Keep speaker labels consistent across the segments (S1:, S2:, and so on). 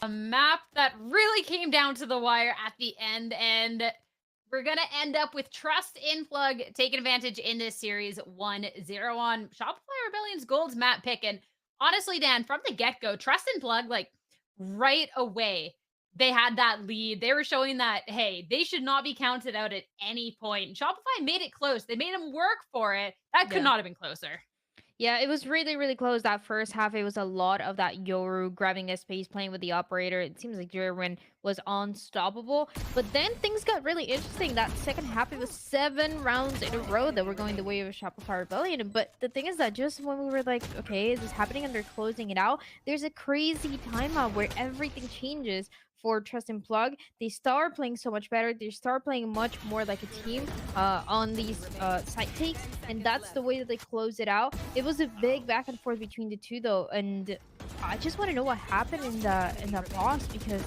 S1: A map that really came down to the wire at the end, and we're gonna end up with Trust in Plug taking advantage in this series 1-0 on Shopify Rebellion's Gold's map pick. And honestly, Dan, from the get-go, Trust in Plug, like right away, they had that lead. They were showing that, hey, they should not be counted out at any point. Shopify made it close. They made them work for it. That could
S2: Yeah.
S1: not have been closer.
S2: Yeah, it was really, really close. That first half, it was a lot of that Yoru grabbing a space, playing with the operator. It seems like Jerwin was unstoppable. But then things got really interesting. That second half, it was 7 rounds in a row that were going the way of Shopify Rebellion. But the thing is that just when we were like, okay, is this happening? And they're closing it out, there's a crazy timeout where everything changes for Trust and Plug. They start playing so much better. They start playing much more like a team on these side takes, and that's the way that they close it out. It was a big back and forth between the two, though, and I just want to know what happened in the boss, because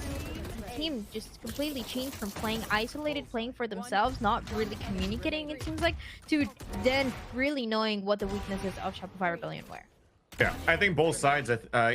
S2: the team just completely changed from playing isolated, playing for themselves, not really communicating, it seems like, to then really knowing what the weaknesses of Shopify Rebellion were.
S3: Yeah, I think both sides,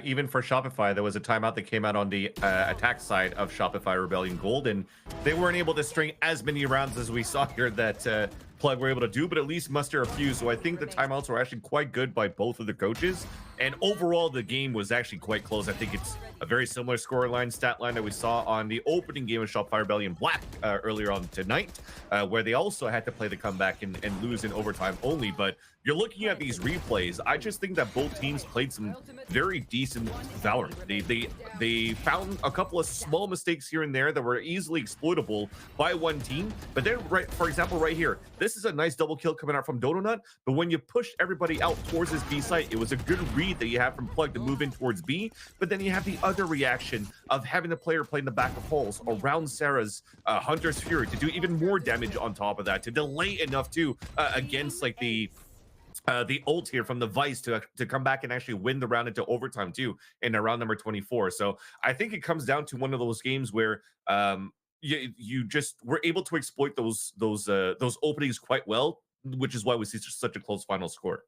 S3: even for Shopify, there was a timeout that came out on the attack side of Shopify Rebellion Gold, and they weren't able to string as many rounds as we saw here that Plug were able to do, but at least muster a few. So I think the timeouts were actually quite good by both of the coaches. And overall, the game was actually quite close. I think it's a very similar scoreline, stat line that we saw on the opening game of Shopify Rebellion Black earlier on tonight, where they also had to play the comeback and lose in overtime only. But you're looking at these replays. I just think that both teams played some very decent Valorant. They found a couple of small mistakes here and there that were easily exploitable by one team. But then, right, for example, right here, this is a nice double kill coming out from Donut. But when you push everybody out towards this B site, it was a good read that you have from Plug to move in towards B. But then you have the other reaction of having the player play in the back of holes around Sarah's Hunter's Fury to do even more damage on top of that, to delay enough too against like the ult here from the Vice to come back and actually win the round into overtime too in round number 24. So I think it comes down to one of those games where you just were able to exploit those openings quite well, which is why we see such a close final score.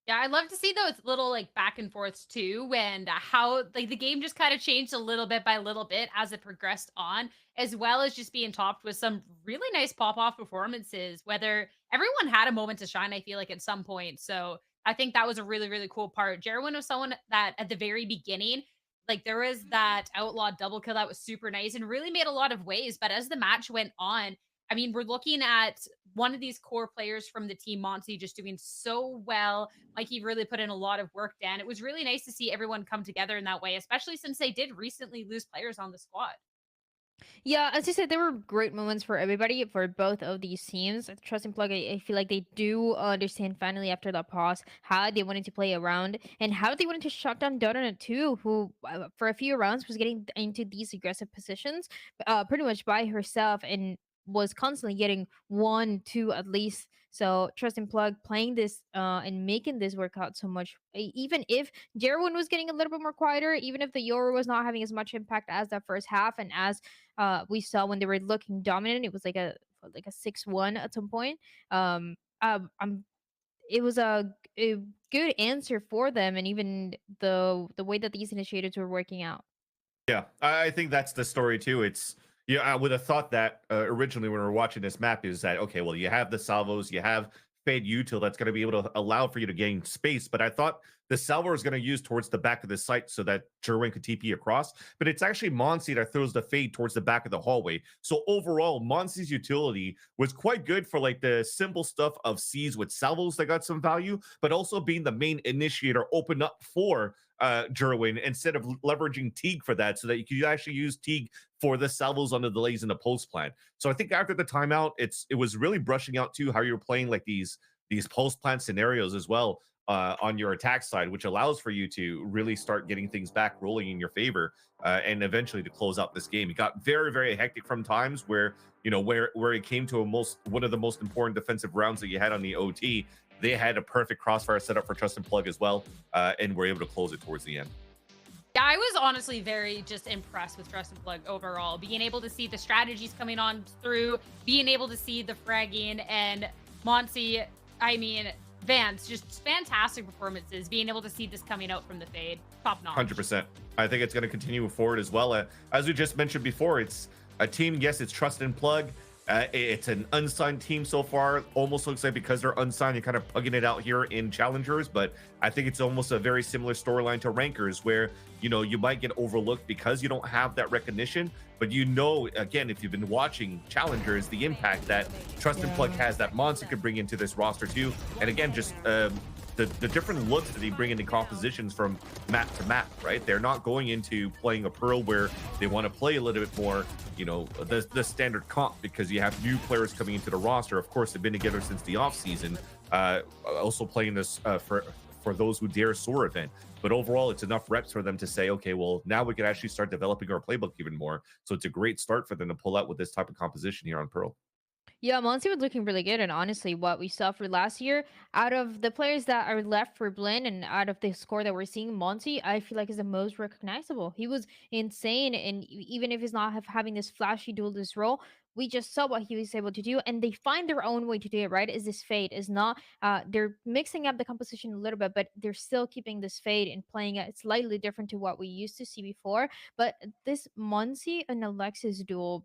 S1: Yeah, I love to see those little like back and forths too, and how like the game just kind of changed a little bit by little bit as it progressed on, as well as just being topped with some really nice pop off performances. Whether everyone had a moment to shine, I feel like at some point. So I think that was a really really cool part. Jerwin was someone that at the very beginning, like there was that outlaw double kill that was super nice and really made a lot of waves. But as the match went on, I mean, we're looking at one of these core players from the team, Monty, just doing so well. Mikey really put in a lot of work, Dan. It was really nice to see everyone come together in that way, especially since they did recently lose players on the squad.
S2: Yeah, as you said, there were great moments for everybody, for both of these teams. Trust and Plug, I feel like they do understand finally after that pause how they wanted to play around and how they wanted to shut down Donut too, who for a few rounds was getting into these aggressive positions pretty much by herself and was constantly getting 1, 2 at least. So Trust and Plug playing this and making this work out so much, even if Jerwin was getting a little bit more quieter, even if the Yoru was not having as much impact as that first half, and as we saw when they were looking dominant, it was like a 6-1 at some point. I'm It was a good answer for them, and even the way that these initiatives were working out.
S3: Yeah, I think that's the story too. It's yeah, I would have thought that originally when we were watching this map is that okay, well, you have the salvos, you have Fade Util that's going to be able to allow for you to gain space. But I thought the salvo is going to use towards the back of the site so that Jerwin could TP across. But it's actually Monsi that throws the fade towards the back of the hallway. So overall, Monsi's utility was quite good for like the simple stuff of C's with salvos that got some value, but also being the main initiator open up for Jerwin instead of leveraging Teague for that, so that you could actually use Teague for the salvos on the delays in the post plan. So I think after the timeout, it was really brushing out too how you're playing like these post plan scenarios as well on your attack side, which allows for you to really start getting things back rolling in your favor and eventually to close out this game. It got very very hectic from times where where it came to one of the most important defensive rounds that you had on the OT. They had a perfect crossfire set up for Trust and Plug as well, and were able to close it towards the end.
S1: Yeah, I was honestly very just impressed with Trust and Plug overall. Being able to see the strategies coming on through, being able to see the fragging and Monty, I mean, Vance, just fantastic performances. Being able to see this coming out from the Fade, top notch.
S3: 100%. I think it's going to continue forward as well. As we just mentioned before, it's a team. Yes, it's Trust and Plug. It's an unsigned team so far. Almost looks like because they're unsigned, you're kind of plugging it out here in Challengers. But I think it's almost a very similar storyline to Rankers, where you might get overlooked because you don't have that recognition. But again, if you've been watching Challengers, the impact that Trust and Plug has, that Monster could bring into this roster too. And again, just the different looks that they bring into compositions from map to map, right? They're not going into playing a Pearl where they want to play a little bit more, the standard comp, because you have new players coming into the roster. Of course, they've been together since the off season, also playing this for those who dare soar event. But overall, it's enough reps for them to say, okay, well, now we can actually start developing our playbook even more. So it's a great start for them to pull out with this type of composition here on Pearl.
S2: Yeah, Monty was looking really good, and honestly, what we saw for last year, out of the players that are left for Blinn and out of the score that we're seeing, Monty, I feel like is the most recognizable. He was insane, and even if he's not having this flashy duelist role, we just saw what he was able to do, and they find their own way to do it. Right? Is this fade? Is not? They're mixing up the composition a little bit, but they're still keeping this fade and playing it slightly different to what we used to see before. But this Monty and Alexis duel,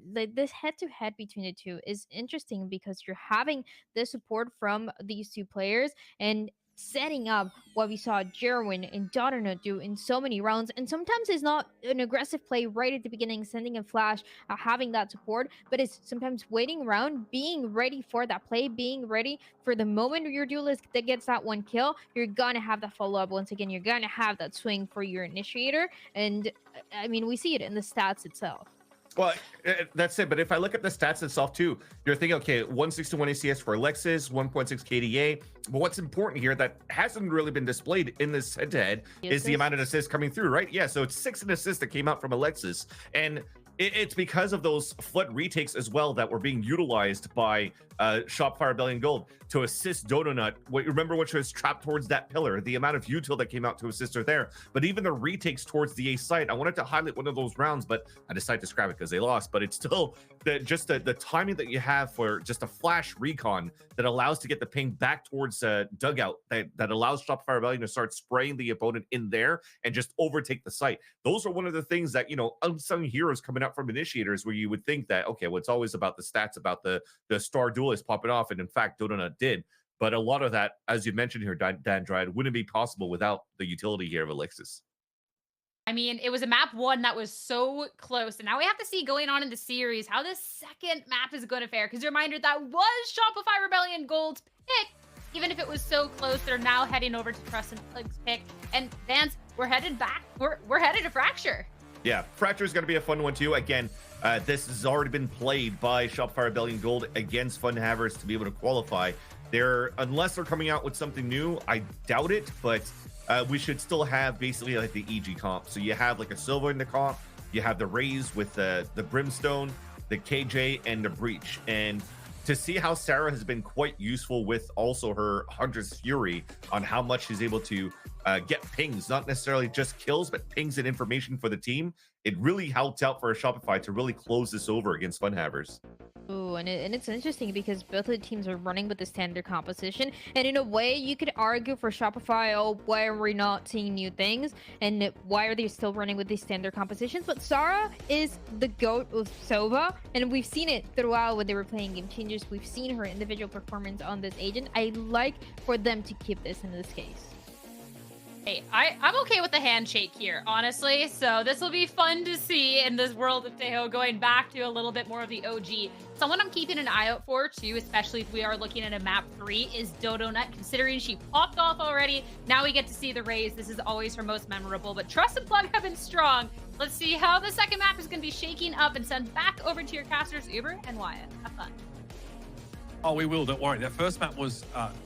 S2: this head-to-head between the two is interesting because you're having the support from these two players and setting up what we saw Jerwin and Dotterna do in so many rounds. And sometimes it's not an aggressive play right at the beginning, sending a flash, having that support, but it's sometimes waiting around, being ready for that play, being ready for the moment your duelist that gets that one kill, you're gonna have that follow-up. Once again, you're gonna have that swing for your initiator. And I mean, we see it in the stats itself.
S3: Well, that's it. But if I look at the stats itself too, you're thinking, okay, 161 ACS for Alexis, 1.6 KDA. But what's important here that hasn't really been displayed in this head-to-head is the amount of assists coming through, right? Yeah, so it's 6 assists that came out from Alexis. And it's because of those flood retakes as well that were being utilized by Shopify Rebellion Gold to assist Donut. Remember when she was trapped towards that pillar, the amount of util that came out to assist her there. But even the retakes towards the A site, I wanted to highlight one of those rounds, but I decided to scrap it because they lost. But it's still the timing that you have for just a flash recon that allows to get the ping back towards dugout that allows Shopify Rebellion to start spraying the opponent in there and just overtake the site. Those are one of the things that, unsung heroes coming up from initiators, where you would think that, okay, well, it's always about the stats, about the star duelist popping off. And in fact, Donut did. But a lot of that, as you mentioned here, Dan Dryad, wouldn't be possible without the utility here of Alexis.
S1: I mean, it was a map 1 that was so close. And now we have to see going on in the series how this second map is going to fare. Because reminder, that was Shopify Rebellion Gold's pick. Even if it was so close, they're now heading over to Trust and Plug's pick. And Vance, we're headed back. We're headed to Fracture.
S3: Yeah, Fracture is going to be a fun one too. Again, this has already been played by Shopify Rebellion Gold against Fun Havers to be able to qualify. Unless they're coming out with something new, I doubt it, but we should still have basically like the EG comp. So you have like a Silver in the comp, you have the Raze with the Brimstone, the KJ, and the Breach. And to see how Sarah has been quite useful with also her Hunter's Fury on how much she's able to get pings, not necessarily just kills, but pings and information for the team. It really helped out for Shopify to really close this over against Fun Havers.
S2: Ooh, and it's interesting because both of the teams are running with the standard composition, and in a way you could argue for Shopify, oh, why are we not seeing new things and why are they still running with these standard compositions? But Sarah is the GOAT of Sova, and we've seen it throughout when they were playing Game Changers. We've seen her individual performance on this agent. I like for them to keep this in this case.
S1: Hey, I'm okay with the handshake here, honestly. So this will be fun to see in this world of Tejo, going back to a little bit more of the OG. Someone I'm keeping an eye out for too, especially if we are looking at a map 3, is Dodonut, considering she popped off already. Now we get to see the Raze. This is always her most memorable, but Trust and Plug have been strong. Let's see how the second map is going to be shaking up and send back over to your casters, Uber and Wyatt. Have fun.
S4: Oh, we will, don't worry. That first map was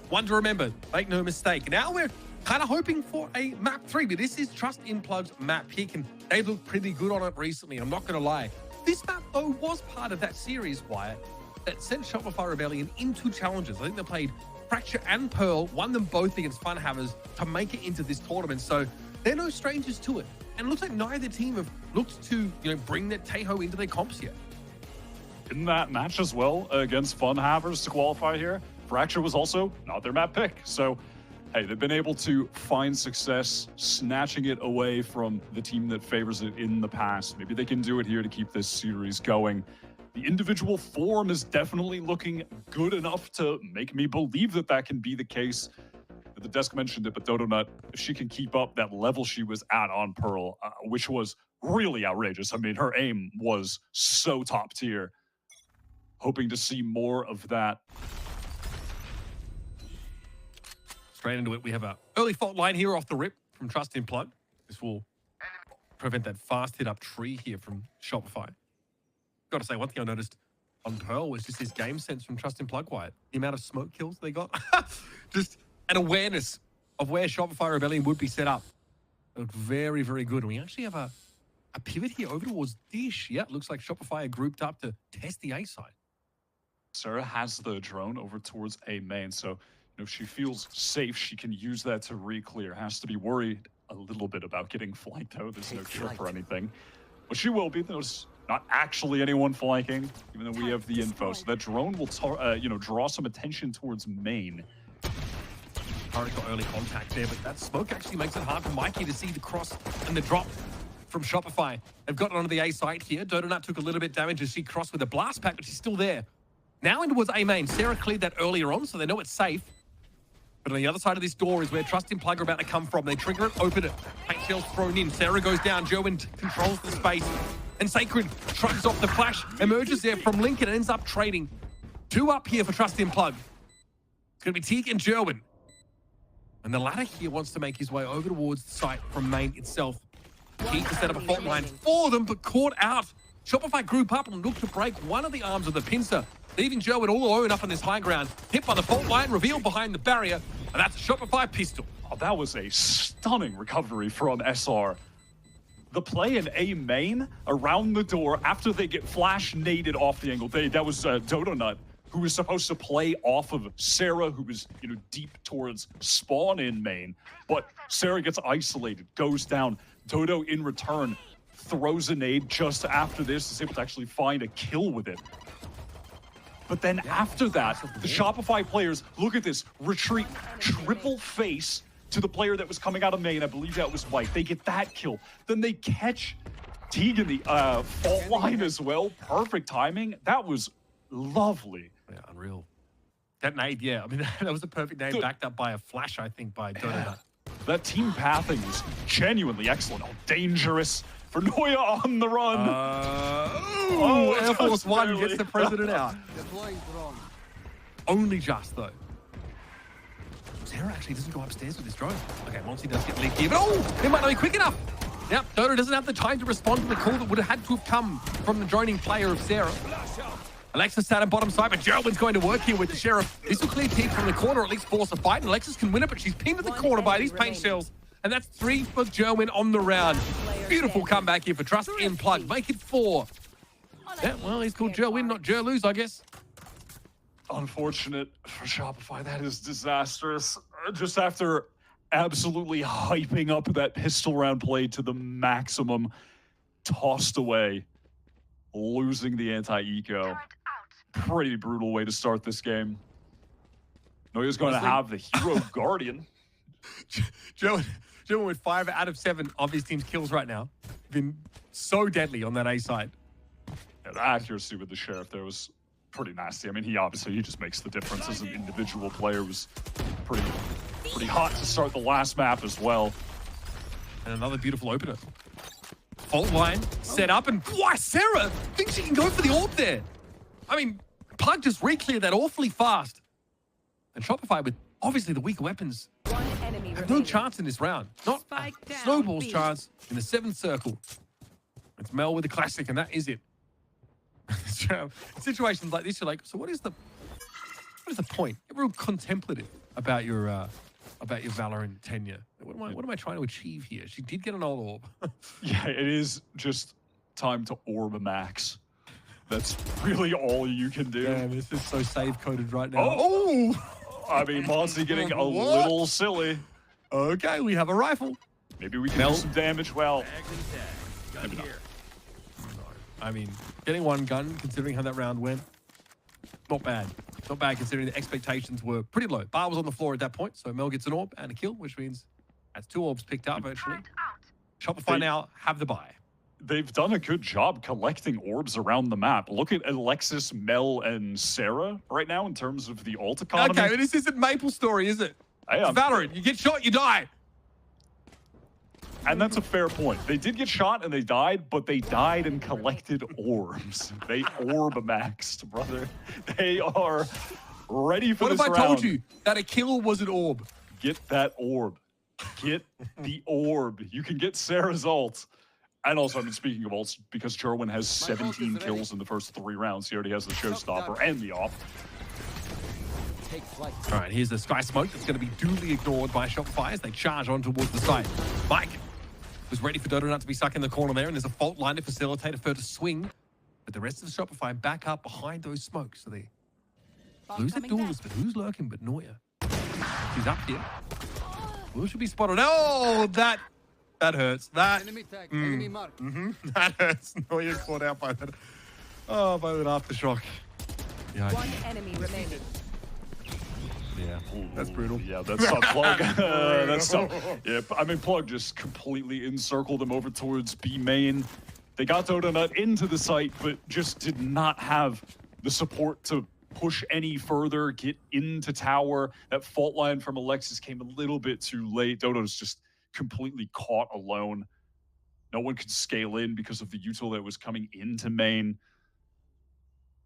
S4: one to remember. Make no mistake. Now we're kind of hoping for a map 3, but this is Trust in Plug's map pick, and they've looked pretty good on it recently. I'm not going to lie. This map, though, was part of that series, Wyatt, that sent Shopify Rebellion into challenges. I think they played Fracture and Pearl, won them both against Fun Havers to make it into this tournament. So they're no strangers to it. And it looks like neither team have looked to, bring their Tejo into their comps yet.
S5: In that match as well against Fun Havers to qualify here, Fracture was also not their map pick. So, hey, they've been able to find success snatching it away from the team that favors it in the past. Maybe they can do it here to keep this series going. The individual form is definitely looking good enough to make me believe that that can be the case. The desk mentioned it, but Dodonut, if she can keep up that level she was at on Pearl, which was really outrageous. I mean, her aim was so top tier. Hoping to see more of that.
S4: Straight into it, we have a early fault line here off the rip from Trust in Plug. This will prevent that fast hit up tree here from Shopify. Got to say, one thing I noticed on Pearl was just his game sense from Trust in Plug, Wyatt. The amount of smoke kills they got. Just an awareness of where Shopify Rebellion would be set up. It looked very, very good. And we actually have a pivot here over towards Dish. Yeah, it looks like Shopify are grouped up to test the A side.
S5: Sarah has the drone over towards A main, so if she feels safe, she can use that to re-clear. Has to be worried a little bit about getting flanked out. There's no trip or anything. But she will be. There's not actually anyone flanking, even though we have the info. So that drone will draw some attention towards main.
S4: Got early contact there, but that smoke actually makes it hard for Mikey to see the cross and the drop from Shopify. They've gotten onto the A site here. Dodonut took a little bit damage as she crossed with a blast pack, but she's still there. Now in towards A main. Sarah cleared that earlier on, so they know it's safe. But on the other side of this door is where Trust in Plug are about to come from. They trigger it, open it. Paint shell's thrown in. Sarah goes down. Joan controls the space. And Sacred shrugs off the flash, emerges there from Lincoln and ends up trading. 2 up here for Trust in Plug. It's going to be Teague and Jerwin. And the latter here wants to make his way over towards the site from main itself. Teague to set up a fault line for them, but caught out. Shopify group up and look to break one of the arms of the pincer, leaving Jerwin all alone up on this high ground. Hit by the fault line, revealed behind the barrier, and that's a Shopify pistol.
S5: Oh, that was a stunning recovery from SR. The play in A main around the door after they get flash naded off the angle. That was Dodonut, who was supposed to play off of Sarah, who was deep towards spawn in main. But Sarah gets isolated, goes down. Dodo in return throws a nade just after this, is able to actually find a kill with it. But then after that, the Shopify players, look at this, retreat, triple face to the player that was coming out of main. I believe that was Mike. They get that kill. Then they catch Teague in the fault line as well. Perfect timing. That was lovely.
S4: Yeah, unreal. That nade, yeah. I mean, that was a perfect nade, backed up by a flash, I think, by Donut.
S5: That team pathing was genuinely excellent. Oh, dangerous for Noya on the run.
S4: Air Force One gets the president out. Only just, though. Sarah actually doesn't go upstairs with this drone. Okay, Monty does get leaked here, but it might not be quick enough. Yep, Dodo doesn't have the time to respond to the call that would have had to have come from the droning player of Sarah. Alexis sat on bottom side, but Jerwin's going to work here with the Sheriff. This will clear Teague from the corner, or at least force a fight, and Alexis can win it, but she's pinned to the corner by these paint shells. And that's 3 for Jerwin on the round. Beautiful comeback here for Trust in Plug. Make it 4. Yeah, well, he's called Jerwin, not Jerlose, I guess.
S5: Unfortunate for Shopify. That is disastrous. Just after absolutely hyping up that pistol round play to the maximum, tossed away, losing the anti-eco. Pretty brutal way to start this game. Noya's going to have the hero Guardian.
S4: Jerwin with 5 out of 7 of his team's kills right now. Been so deadly on that A side.
S5: Yeah, the accuracy with the Sheriff there was pretty nasty. I mean, he just makes the difference as an individual player. Was pretty hot to start the last map as well.
S4: And another beautiful opener. Fault line set up, and why Sarah thinks she can go for the orb there. I mean, Plug just re-cleared that awfully fast. And Shopify with obviously the weaker weapons have no chance in this round. Not Snowball's chance in the 7th circle. It's Mel with the classic, and that is it. Situations like this, you're like, so what is the point? Get real contemplative about your Valorant tenure. What am I trying to achieve here? She did get an old orb.
S5: Yeah, it is just time to orb a max. That's really all you can do.
S4: Damn, this is so save coded right now.
S5: I mean, Monty getting a little silly.
S4: Okay, we have a rifle.
S5: Maybe we can do some damage. Well, maybe not.
S4: I mean, getting 1 gun, considering how that round went, not bad. Not bad considering the expectations were pretty low. Bar was on the floor at that point, so Mel gets an orb and a kill, which means that's 2 orbs picked up virtually. Shopify now have the buy.
S5: They've done a good job collecting orbs around the map. Look at Alexis, Mel, and Sarah right now in terms of the ult economy.
S4: Okay, but this isn't Maple Story, is it?
S5: Hey,
S4: It's Valorant. You get shot, you die.
S5: And that's a fair point. They did get shot and they died, but they died and collected orbs. They orb maxed, brother. They are ready for this round.
S4: What if I told you that a kill was an orb?
S5: Get that orb. Get the orb. You can get Sarah's ult. And also, I mean, speaking of ults, because Jerwin has 17 kills in the first 3 rounds, he already has the showstopper and the off.
S4: All right, here's the Sky Smoke that's going to be duly ignored by Shopify as they charge on towards the site. Mike was ready for Dodo Nut to be stuck in the corner there, and there's a fault line to facilitate a further swing. But the rest of the Shopify back up behind those smokes. So they lose their duels, but who's lurking but Neuer? He's up here. Will should be spotted. Oh, that hurts. That that hurts. Neuer caught out by that. Oh, by that aftershock. Yeah.
S6: One enemy remaining.
S5: Yeah,
S4: That's brutal.
S5: Yeah, that's tough, Plug. That's tough. Yeah, I mean, Plug just completely encircled them over towards B main. They got Dodo Nut into the site, but just did not have the support to push any further, get into tower. That fault line from Alexis came a little bit too late. Dodo's just completely caught alone. No one could scale in because of the util that was coming into main.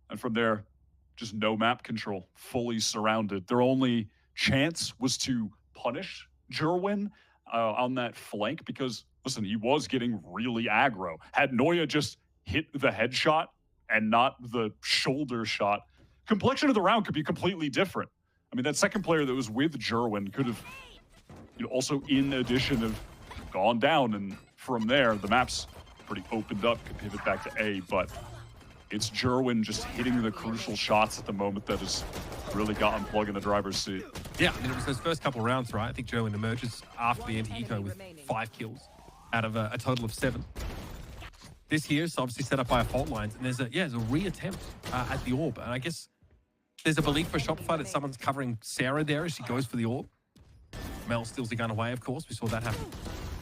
S5: And from there, just no map control, fully surrounded. Their only chance was to punish Jerwin on that flank because, listen, he was getting really aggro. Had Neuer just hit the headshot and not the shoulder shot, complexion of the round could be completely different. I mean, that second player that was with Jerwin could have, also in addition, have gone down, and from there, the map's pretty opened up, could pivot back to A, but it's Jerwin just hitting the crucial shots at the moment that has really gotten Plug in the driver's seat.
S4: Yeah, I mean, it was those first couple of rounds, right? I think Jerwin emerges after the anti-eco with 5 kills out of a total of 7. This here is obviously set up by a fault lines, and there's a re-attempt at the orb. And I guess there's a belief for Shopify that someone's covering Sarah there as she goes for the orb. Mel steals the gun away, of course. We saw that happen.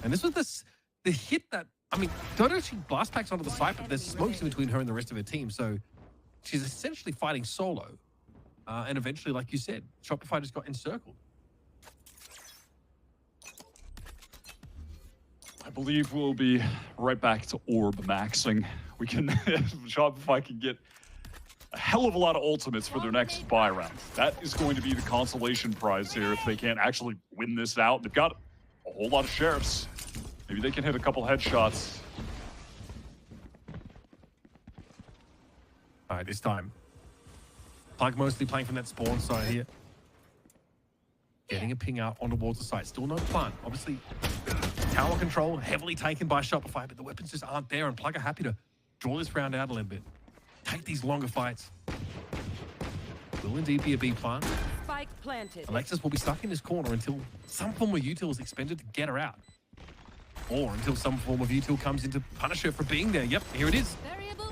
S4: And this was the hit that, I mean, Dodo, she blast packs onto the site, but there's smokes in between her and the rest of her team. So she's essentially fighting solo. And eventually, like you said, Shopify just got encircled.
S5: I believe we'll be right back to orb maxing. We can, Shopify can get a hell of a lot of ultimates for their next buy round. That is going to be the consolation prize here if they can't actually win this out. They've got a whole lot of sheriffs. Maybe they can hit a couple headshots.
S4: All right, this time. Plug mostly playing from that spawn side here. Getting a ping out on towards the site. Still no fun. Obviously, tower control heavily taken by Shopify, but the weapons just aren't there, and Plug are happy to draw this round out a little bit. Take these longer fights. Will indeed be a B plant.
S6: Spike planted.
S4: Alexis will be stuck in this corner until some form of util is expended to get her out. Or until some form of util comes in to punish her for being there. Yep, here it is.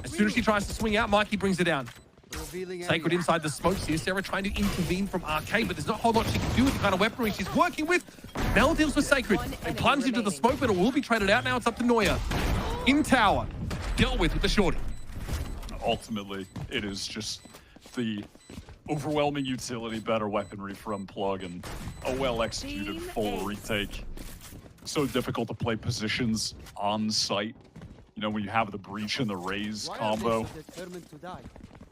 S4: As soon as she tries to swing out, Mikey brings her down. Sacred inside the smokes here. Sarah trying to intervene from Arcade, but there's not a whole lot she can do with the kind of weaponry she's working with. Mel deals with Sacred. They plunge into the smoke, but it will be traded out. Now it's up to Neuer. In tower. Dealt with the shorty.
S5: Ultimately, it is just the overwhelming utility, better weaponry from Plug, and a well-executed full retake. So difficult to play positions on site. When you have the breach and the raise combo.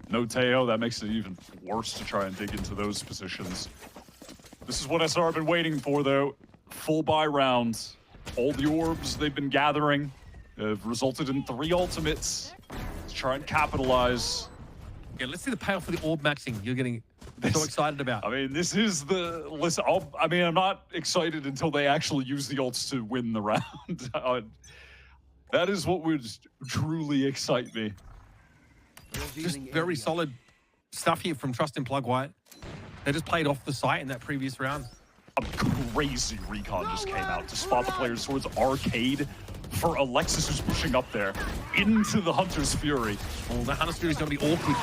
S5: No Teo, that makes it even worse to try and dig into those positions. This is what SR have been waiting for, though. Full buy rounds. All the orbs they've been gathering have resulted in 3 ultimates. Let's try and capitalize.
S4: Yeah, let's see the payoff for the orb maxing you're getting so excited about.
S5: I mean, this is the... Listen, I'm not excited until they actually use the ults to win the round. That is what would truly excite me.
S4: Just very solid stuff here from Trust in Plug White. They just played off the site in that previous round.
S5: A crazy recon just came out to spot the players towards Arcade. for Alexis, who's pushing up there into the Hunter's Fury.
S4: Oh, the Hunter's Fury is going to be awkward.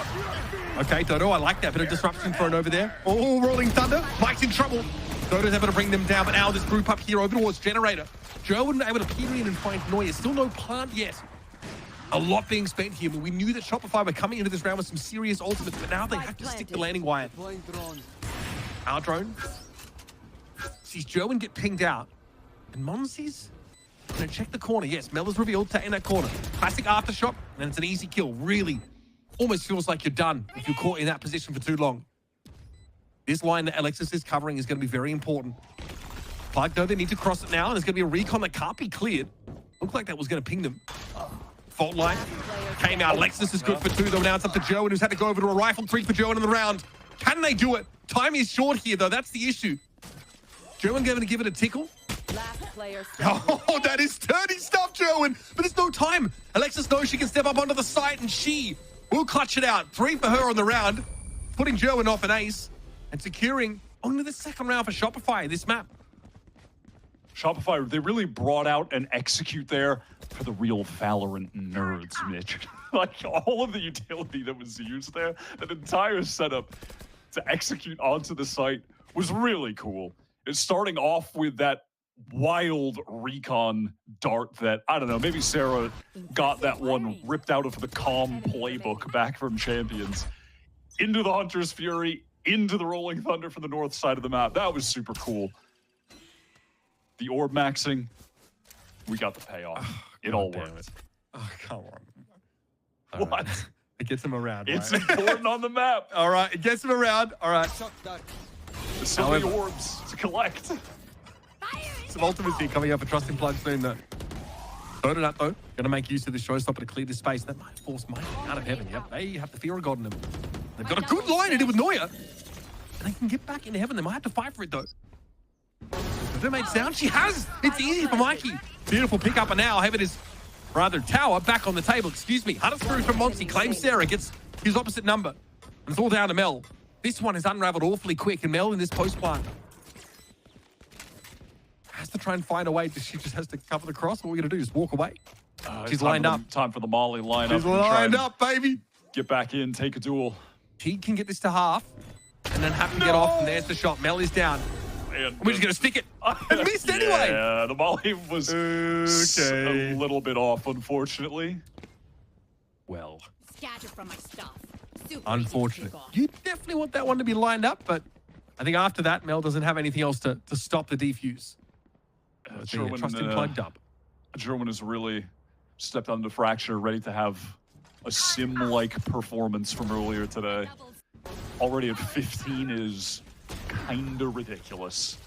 S4: Okay, Dodo, I like that bit of disruption thrown over there. Oh, Rolling Thunder. Mike's in trouble. Dodo's able to bring them down, but now this group up here over towards Generator. Joe able to peer in and find Neuer. Still no plant yet. A lot being spent here, but we knew that Shopify were coming into this round with some serious ultimates, but now they have to stick the landing wire. Our drone sees Joe get pinged out, and Monsy's gonna check the corner. Yes, Mel is revealed, taking that corner. Classic aftershock, and it's an easy kill. Really, almost feels like you're done if you're caught in that position for too long. This line that Alexis is covering is going to be very important. Plug, though, they need to cross it now, and there's going to be a recon that can't be cleared. Looked like that was going to ping them. Fault line came out. Alexis is good for 2, though. Now it's up to Joe, who's had to go over to a rifle 3 for Joe in the round. Can they do it? Time is short here, though. That's the issue. Joe going to give it a tickle.
S6: Last player
S4: Oh, that is dirty stuff, Joe. But there's no time. Alexis knows she can step up onto the site, and she will clutch it out. 3 for her on the round, putting Joe off an ace and securing only the second round for Shopify this map.
S5: Shopify, they really brought out an execute there for the real Valorant nerds, Mitch. Like, all of the utility that was used there, that entire setup to execute onto the site was really cool. It's starting off with that wild recon dart that, I don't know, maybe Sarah got that one ripped out of the Calm playbook back from Champions. Into the Hunter's Fury, into the Rolling Thunder from the north side of the map. That was super cool. The orb maxing, we got the payoff. It all worked.
S4: Oh, come on.
S5: What?
S4: Right. It gets him around.
S5: It's
S4: right?
S5: important on the map.
S4: All right, it gets him around. All right.
S5: The silly orbs to collect.
S4: Some ultimacy coming up for Trust in Plug soon, though. Loaded up, though. Going to make use of this showstopper to clear this space. That might force Mike out of heaven. Yep, they have the fear of God in them. They've got a good line to do with Neuer. And they can get back into heaven. They might have to fight for it, though. Does that make sound? She has. It's easy for Mikey. Beautiful pick up, and now heaven is rather tower back on the table. Excuse me. Hunter's through from Monsy. Claims Sarah. Gets his opposite number. And it's all down to Mel. This one is unraveled awfully quick, and Mel in this post plant has to try and find a way. She just has to cover the cross. What are we going to do? Just walk away? She's lined up.
S5: Time for the Molly lineup.
S4: She's lined up, baby.
S5: Get back in, take a duel.
S4: She can get this to half, and then have to get off, and there's the shot. Mel is down.
S5: And
S4: We're just going to stick it. And missed anyway.
S5: Yeah, the Molly was
S4: Okay.
S5: a little bit off, unfortunately. Well,
S6: Scatter from my stuff. Super
S4: Unfortunate. You definitely want that one to be lined up, but I think after that, Mel doesn't have anything else to stop the defuse. Trusting plugged up.
S5: German has really stepped under fracture, ready to have a sim-like performance from earlier today. Already at 15 is kind of ridiculous.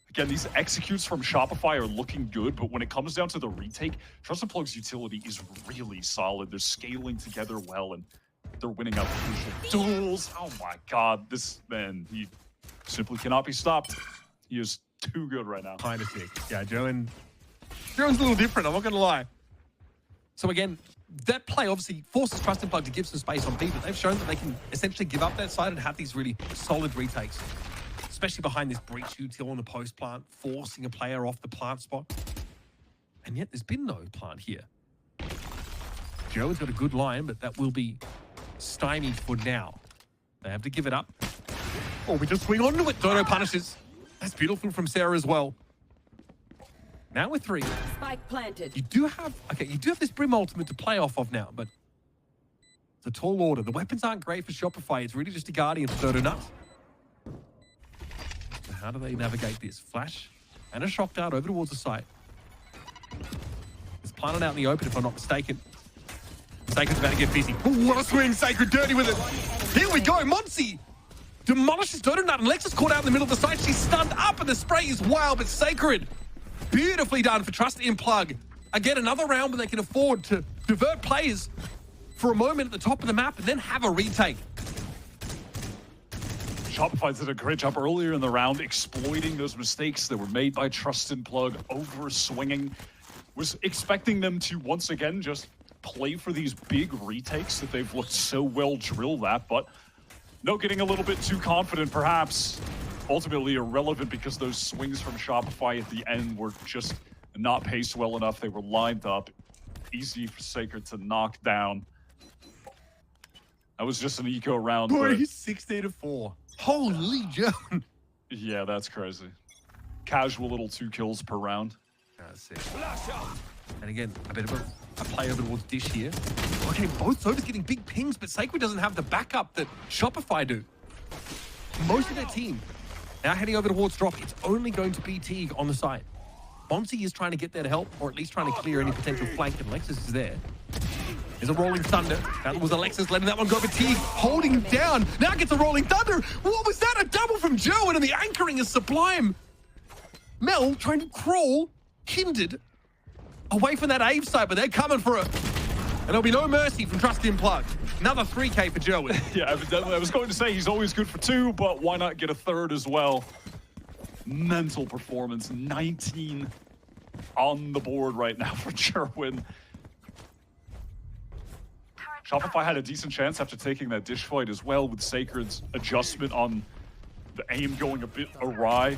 S5: Again, these executes from Shopify are looking good, but when it comes down to the retake, Trust and Plug's utility is really solid. They're scaling together well, and they're winning out crucial duels. Oh my god, this man, he simply cannot be stopped. He is too good right now.
S4: Kind of sick. Yeah, Joe's a little different, I'm not going to lie. So again, that play obviously forces Trust and Plug to give some space on B, but they've shown that they can essentially give up that side and have these really solid retakes. Especially behind this breach util on the post plant, forcing a player off the plant spot. And yet there's been no plant here. Joe's got a good line, but that will be stymied for now. They have to give it up. Or we just swing onto it. Dodo punishes. That's beautiful from Sarah as well. Now we're 3.
S6: Spike planted.
S4: You do have this Brim ultimate to play off of now, but it's a tall order. The weapons aren't great for Shopify. It's really just a Guardian for Dodo Nuts. So how do they navigate this? Flash and a shock dart over towards the site. It's planted out in the open, if I'm not mistaken. Sacred's about to get busy. Ooh, what a swing, Sacred, dirty with it. Here we go, Monsy demolishes Dodo Nut, and Lex is caught out in the middle of the site. She's stunned up, and the spray is wild, but Sacred, beautifully done for Trust in Plug. Again, another round where they can afford to divert players for a moment at the top of the map and then have a retake.
S5: Shopify did a great job earlier in the round exploiting those mistakes that were made by Trust and Plug, over swinging. Was expecting them to once again just play for these big retakes that they've looked so well drilled at, but no, getting a little bit too confident perhaps. Ultimately irrelevant because those swings from Shopify at the end were just not paced well enough. They were lined up. Easy for Sacred to knock down. That was just an eco round.
S4: Boy,
S5: But
S4: he's 16-4. Holy Joe.
S5: yeah, that's crazy. Casual little 2 kills per round.
S4: That's it. And again, a bit of a play over towards Dish here. Okay, both Sova's getting big pings, but Sacred doesn't have the backup that Shopify do. Most of their team now heading over towards drop. It's only going to be Teague on the side. Bonzi is trying to get there to help, or at least trying to clear any potential flank, and Lexus is there. There's a rolling thunder. That was Alexis letting that one go for Teague, holding him down. Now gets a rolling thunder. What was that? A double from Joe, and the anchoring is sublime. Mel trying to crawl, hindered, away from that Ave side, but they're coming for it. And there'll be no mercy from Trust in Plug. Another 3K for Joey.
S5: Yeah, evidently. I was going to say he's always good for 2, but why not get a 3rd as well? Mental performance. 19 on the board right now for Jerwin. Shopify had a decent chance after taking that Dish fight as well, with Sacred's adjustment on the aim going a bit awry.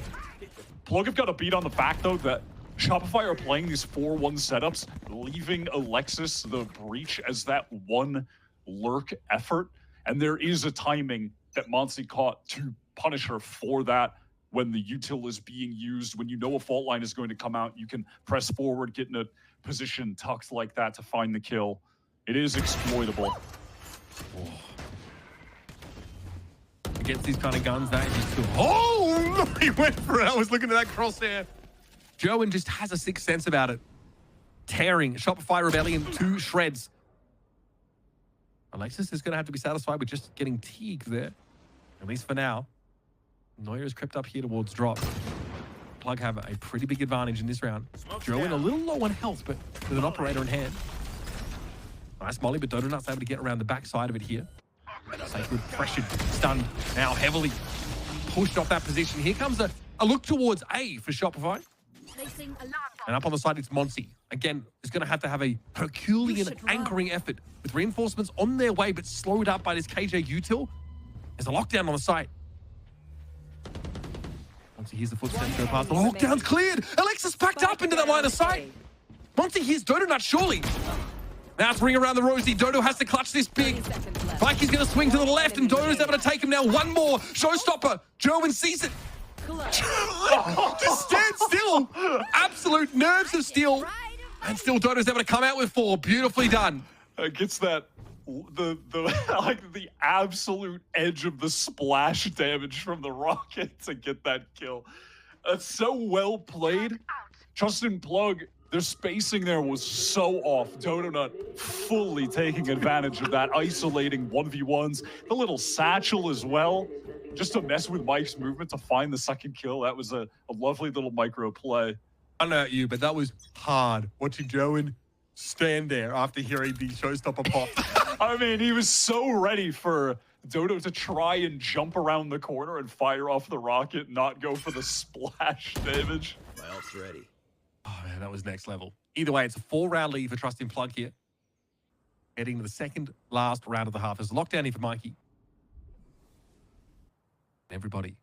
S5: Plug have got a beat on the fact, though, that Shopify are playing these 4-1 setups, leaving Alexis the breach as that one lurk effort. And there is a timing that Monsi caught to punish her for that when the util is being used. When you know a fault line is going to come out, you can press forward, get in a position tucked like that to find the kill. It is exploitable.
S4: Oh. Against these kind of guns, that is just too... Oh, look, he went for it. I was looking at that crosshair. Joan just has a sixth sense about it. Tearing Shopify Rebellion to shreds. Alexis is going to have to be satisfied with just getting Teague there, at least for now. Neuer has crept up here towards drop. Plug have a pretty big advantage in this round. Joan a little low on health, but with an operator in hand. Nice molly, but Dodonut's able to get around the back side of it here. Sacred pressured, stunned, now heavily pushed off that position. Here comes a look towards A for Shopify. And up on the side, it's Monsi. Again, is going to have a Herculean anchoring effort with reinforcements on their way, but slowed up by this KJ util. There's a lockdown on the site. Monsi hears the footsteps go past. The lockdown's cleared. Alexis packed up into that line of sight. Monsi hears Dodonut, surely. Now it's ring around the rosy. Dodo has to clutch this big. Vikey's going to swing to the left, and Dodo's able to take him now. One more. Showstopper. Jerwin sees it. Just stand still. Absolute nerves of steel. And still Dodo's able to come out with 4. Beautifully done.
S5: Gets that like the absolute edge of the splash damage from the rocket to get that kill. That's so well played. Justin Plug, their spacing there was so off. Dodonut fully taking advantage of that, isolating 1v1s. The little satchel as well, just to mess with Mike's movement to find the second kill. That was a lovely little micro play.
S4: I don't know about you, but that was hard watching Joan stand there after hearing the showstopper pop.
S5: I mean, he was so ready for Dodo to try and jump around the corner and fire off the rocket, not go for the splash damage.
S7: My ult's ready.
S4: Oh, man, that was next level. Either way, it's a 4-round lead for Trust in Plug here. Heading to the second last round of the half. There's a lockdown here for Mikey. Everybody,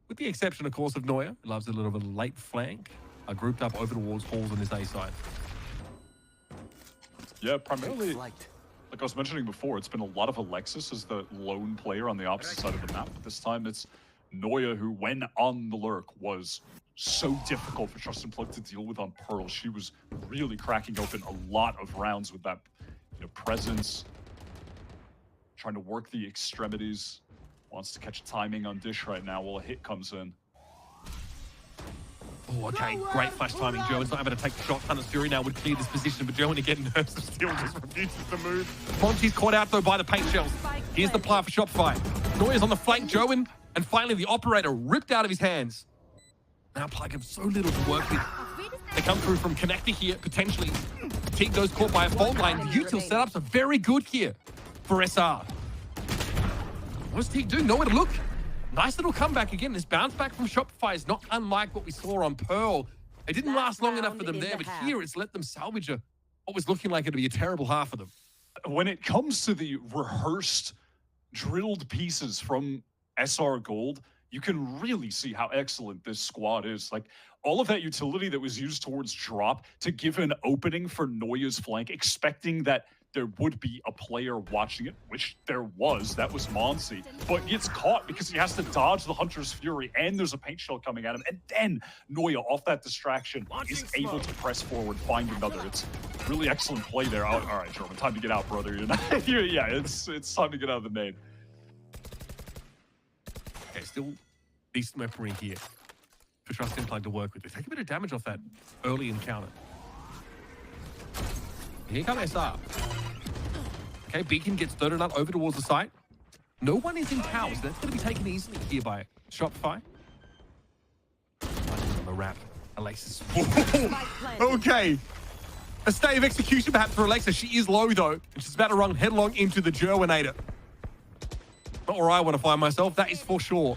S4: with the exception, of course, of Neuer, who loves a little bit of late flank, are grouped up over towards Halls on this A side.
S5: Yeah, primarily, like I was mentioning before, it's been a lot of Alexis as the lone player on the opposite side of the map. But this time it's Neuer who, when on the lurk, was so difficult for Trust in Plug to deal with on Pearl. She was really cracking open a lot of rounds with that presence, trying to work the extremities. Wants to catch timing on Dish right now while a hit comes in.
S4: Oh, okay. Great flash timing. Joe's not able to take the shot. Hunter's Fury now would clear this position, but Joe, again, nerves of steel, just refuses to move. Monty's caught out, though, by the paint shells. Here's the plant for Shopify. Neuer's on the flank, Joen, and finally the operator ripped out of his hands. Now Plug have so little to work with. They come through from connector here, potentially. Teague goes caught by a fault line. The util setups are very good here for SR. What does Teague do? Nowhere to look. Nice little comeback again. This bounce back from Shopify is not unlike what we saw on Pearl. It didn't last long enough for them there, but here it's let them salvage what was looking like it to be a terrible half for them.
S5: When it comes to the rehearsed, drilled pieces from SR Gold, you can really see how excellent this squad is. Like, all of that utility that was used towards drop to give an opening for Neuer's flank, expecting that there would be a player watching it, which there was. That was Monsi. But gets caught because he has to dodge the Hunter's Fury, and there's a paint shell coming at him. And then Neuer, off that distraction, is able to press forward, find another. It's really excellent play there. All right, German, time to get out, brother. Yeah, it's time to get out of the nade.
S4: Okay, still decent weaponry here for Trust Implied to work with. They take a bit of damage off that early encounter. Here comes SR. Okay, Beacon gets Dodonut over towards the site. No one is in towers. That's going to be taken easily here by Shopify. On the wrap, Alexis. Okay. A stay of execution perhaps for Alexa. She is low though, and she's about to run headlong into the Gerwinator. Not where I want to find myself, that is for sure.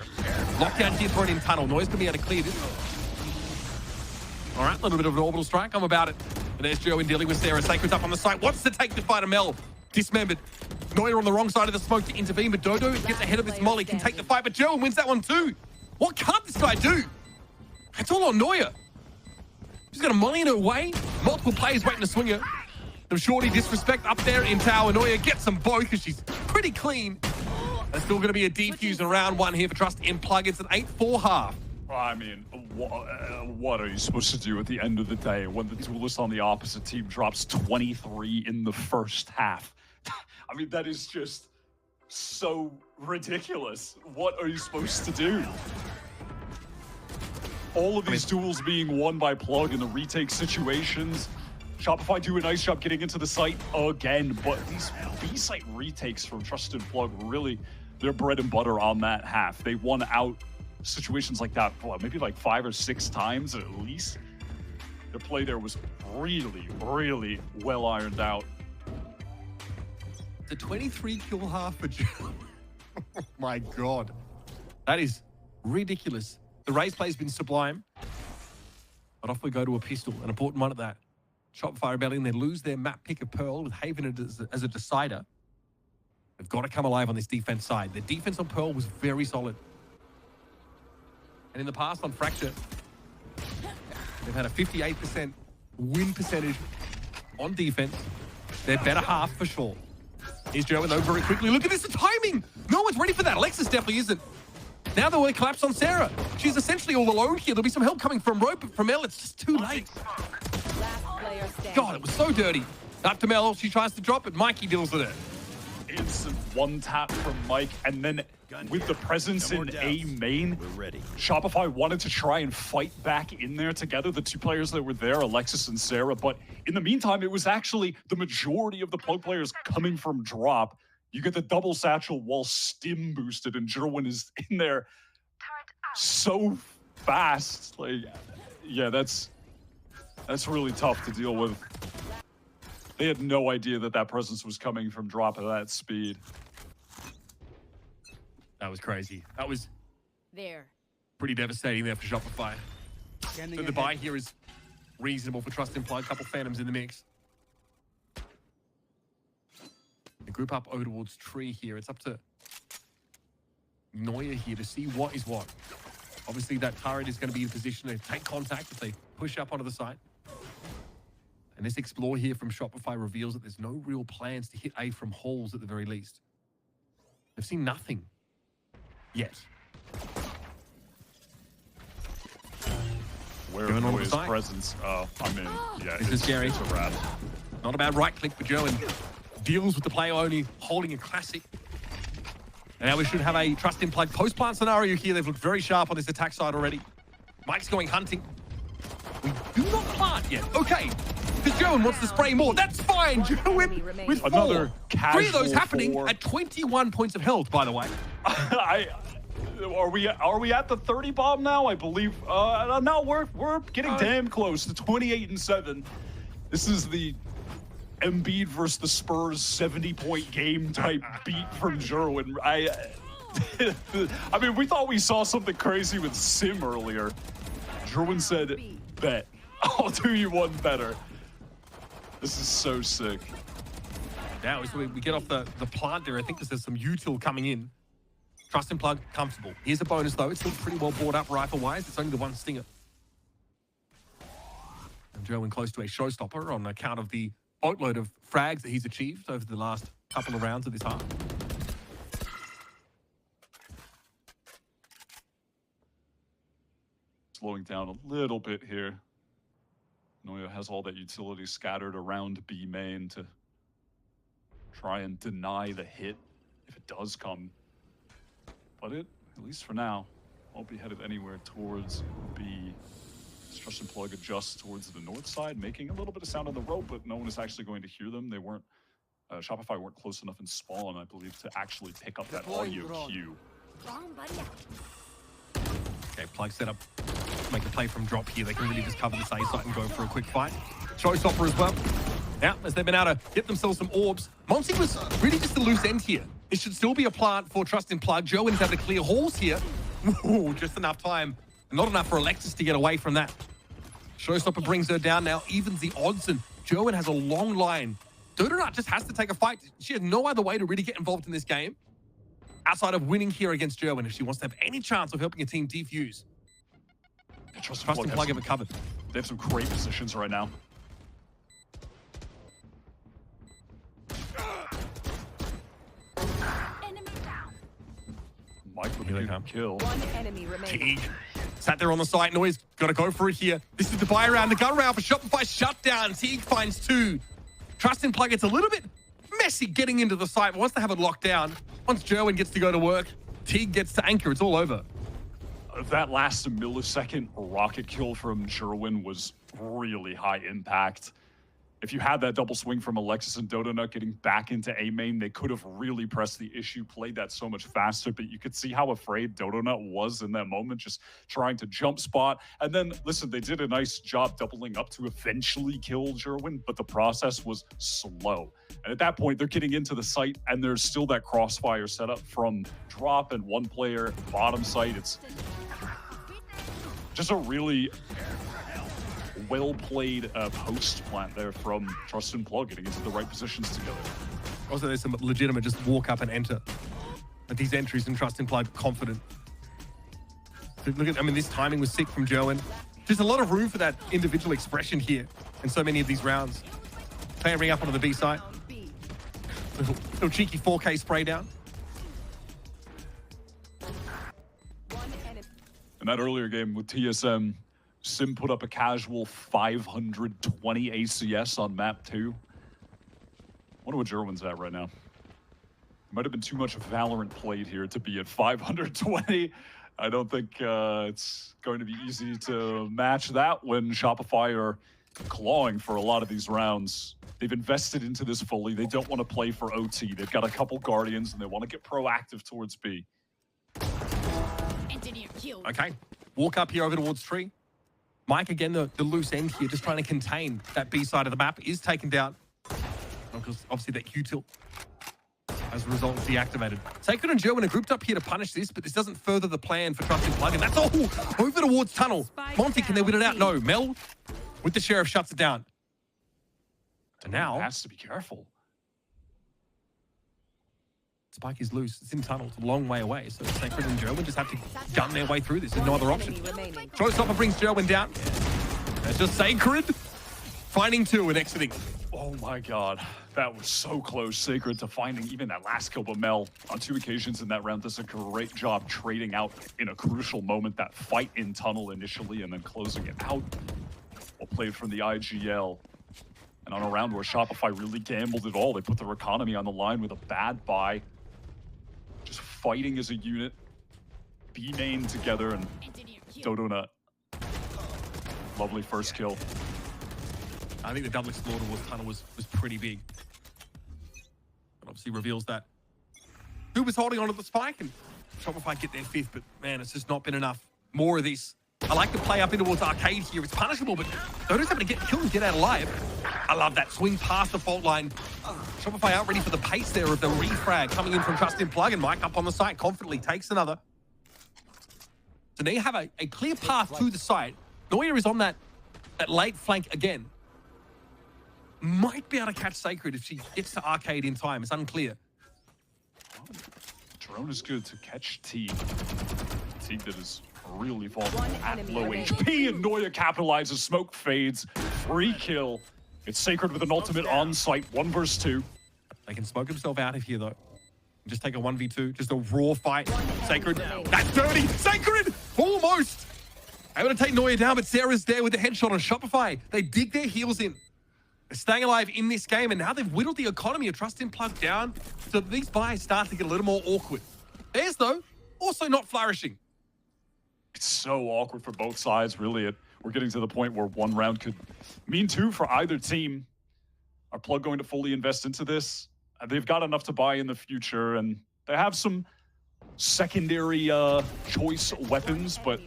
S4: Lockdown here thrown in tunnel. Noise going to be able to clear this. All right, a little bit of an orbital strike. I'm about it. And there's Joe in dealing with Sarah. Sacred's up on the site. Wants to take the fight to Mel. Dismembered. Neuer on the wrong side of the smoke to intervene, but Dodo gets ahead of this Molly, can take the fight, but Joe wins that one too. What can't this guy do? It's all on Neuer. She's got a Molly in her way. Multiple players waiting to swing her. Some shorty disrespect up there in tower. Neuer gets them both because she's pretty clean. There's still going to be a defuse in round one here for Trust in Plug. It's an 8-4 half.
S5: I mean, what are you supposed to do at the end of the day when the duelist on the opposite team drops 23 in the first half? I mean, that is just so ridiculous. What are you supposed to do? All of these duels being won by Plug in the retake situations. Shopify do a nice job getting into the site again, but these B-site retakes from Trusted Plug, really, their bread and butter on that half. They won out situations like that, maybe like 5 or 6 times at least. Their play there was really, really well ironed out.
S4: The 23 kill half for Joe. Oh my God. That is ridiculous. The race play has been sublime. But off we go to a pistol, an important one at that. Shopify Rebellion, they lose their map pick of Pearl with Haven as a decider. They've got to come alive on this defense side. The defense on Pearl was very solid. And in the past on Fracture, they've had a 58% win percentage on defense. They're better half for sure. Here's Joe though very quickly. Look at this, the timing! No one's ready for that. Alexis definitely isn't. Now they're going to collapse on Sarah. She's essentially all alone here. There'll be some help coming from Rope, but from Elle, it's just too late. God, it was so dirty. Up to Mel, she tries to drop it. Mikey deals with it.
S5: Instant one tap from Mike, and then with the presence in A main, Shopify wanted to try and fight back in there together, the two players that were there, Alexis and Sarah, but in the meantime, it was actually the majority of the Plug players coming from drop. You get the double satchel while stim boosted, and Jerwin is in there so fast. Like, yeah, that's really tough to deal with. They had no idea that that presence was coming from drop at that speed.
S4: That was crazy. That was
S6: There.
S4: pretty devastating there for Shopify. So the buy here is reasonable for Trust Implied. Couple Phantoms in the mix. The group up over towards Tree here. It's up to Neuer here to see what is what. Obviously, that turret is going to be in position to take contact if they push up onto the site. And this explore here from Shopify reveals that there's no real plans to hit A from halls at the very least. They've seen nothing yet.
S5: Where
S4: Going on
S5: Noy's
S4: the site.
S5: presence, I mean, yeah,
S4: This is scary.
S5: It's a wrap.
S4: Not a bad right click for Joe and deals with the player only holding a classic. And now we should have a Trust Implied post-plant scenario here. They've looked very sharp on this attack side already. Mike's going hunting. We do not plant yet. Okay. Because Joe wants to spray more. That's fine. Joe with 4.
S5: Another
S4: Three of those
S5: casual
S4: happening
S5: 4.
S4: at 21 points of health, by the way.
S5: Are we at the 30 bomb now? I believe. No, we're getting damn close to 28 and 7. This is the Embiid versus the Spurs 70-point game type beat from Jerwin. I mean, we thought we saw something crazy with Sim earlier. Jerwin said, "Bet I'll do you one better." This is so sick.
S4: Now, as we get off the plant there, I think there's some util coming in. Trust and Plug, comfortable. Here's a bonus, though. It's still pretty well brought up rifle-wise. It's only the one stinger. And Joe in close to a showstopper on account of the boatload of frags that he's achieved over the last couple of rounds of this half.
S5: Slowing down a little bit here. Noya has all that utility scattered around B main to try and deny the hit if it does come. But it, at least for now, won't be headed anywhere towards B. Trust and Plug adjusts towards the north side, making a little bit of sound on the rope, but no one is actually going to hear them. They weren't, Shopify weren't close enough in spawn, I believe, to actually pick up that audio cue.
S4: Okay, Plug set up, make a play from drop here. They can really just cover this A site and go for a quick fight. Showstopper as well. Now, as they've been able to get themselves some orbs, Monty was really just the loose end here. It should still be a plant for Trust and Plug. Jowen's able to clear halls here. Ooh, just enough time. Not enough for Alexis to get away from that. Showstopper brings her down now, evens the odds, and Jowen has a long line. Dodonut just has to take a fight. She has no other way to really get involved in this game outside of winning here against Jowen if she wants to have any chance of helping a team defuse.
S5: Trust
S4: and Plug have it covered.
S5: They have some great positions right now. Mike with a kill.
S6: One enemy remaining.
S4: Teague sat there on the site. Noise got to go for it here. This is the buy round, the gun round for Shopify shutdown. Teague finds 2. Trust and Plug, it's a little bit messy getting into the site, but once they have it locked down, once Jowen gets to go to work, Teague gets to anchor. It's all over.
S5: That last millisecond rocket kill from Jerwin was really high impact. If you had that double swing from Alexis and Dodonut getting back into A main, they could have really pressed the issue, played that so much faster, but you could see how afraid Dodonut was in that moment, just trying to jump spot. And then, listen, they did a nice job doubling up to eventually kill Jerwin, but the process was slow. And at that point, they're getting into the site, and there's still that crossfire setup from drop and one player bottom site. It's just a really well-played post plant there from Trust and Plug, getting into the right positions together.
S4: Also, there's some legitimate just walk up and enter. But these entries in Trust and Plug, confident. Look at, I mean, this timing was sick from Jowen. There's a lot of room for that individual expression here in so many of these rounds. Player ring up onto the B side. Little cheeky 4K spray down.
S5: In that earlier game with TSM, Sim put up a casual 520 ACS on map 2. Wonder what Jerwin's at right now. Might have been too much Valorant played here to be at 520. I don't think it's going to be easy to match that when Shopify are clawing for a lot of these rounds. They've invested into this fully. They don't want to play for OT. They've got a couple Guardians and they want to get proactive towards B.
S4: Okay, walk up here over towards tree. Mike, again, the loose end here, just trying to contain that B side of the map, is taken down. Because obviously that Q-tilt, as a result, is deactivated. Sacred and Jowen are grouped up here to punish this, but this doesn't further the plan for Trust and Plug, and that's all over towards tunnel. Monty, can they win it out? No. Mel, with the Sheriff, shuts it down. And now
S5: has to be careful.
S4: Spike is loose. It's in tunnel. It's a long way away. So Sacred and Jowen just have to gun their way through this. There's no other option. Showstopper brings Jowen down. That's just Sacred finding 2 and exiting.
S5: Oh my god. That was so close. Sacred to finding even that last kill, but Mel, on 2 occasions in that round, does a great job trading out in a crucial moment. That fight in tunnel initially and then closing it out. Well played from the IGL. And on a round where Shopify really gambled it all, they put their economy on the line with a bad buy. Just fighting as a unit. B main together and Dodonut. Lovely first kill.
S4: I think the double explore towards tunnel was pretty big. But obviously reveals that who was holding onto the spike, and Shopify get their 5th, but man, it's just not been enough. More of this. I like to play up in towards arcade here. It's punishable, but Dodo's having to get killed and get out alive. I love that swing past the fault line. Shopify out ready for the pace there of the refrag coming in from Trust and Plug, and Mike up on the site confidently takes another. So now you have a clear path to the site. Noya is on that late flank again. Might be able to catch Sacred if she gets to arcade in time. It's unclear.
S5: Drone is good to catch T. T that is really falling
S6: One
S5: at
S6: enemy
S5: low
S6: remaining.
S5: HP, and Noya capitalizes. Smoke fades. Free kill. It's Sacred with an ultimate on site. 1 versus 2.
S4: They can smoke himself out of here, though. Just take a 1v2. Just a raw fight. Sacred.
S6: remaining.
S4: That's dirty. Sacred! Almost! Able to take Noya down, but Sarah's there with the headshot on Shopify. They dig their heels in. They're staying alive in this game, and now they've whittled the economy of Trust in Plug down, so these buys start to get a little more awkward. Theirs, though, also not flourishing.
S5: It's so awkward for both sides, really. We're getting to the point where 1 round could mean 2 for either team. Are Plug going to fully invest into this? They've got enough to buy in the future, and they have some secondary choice weapons, but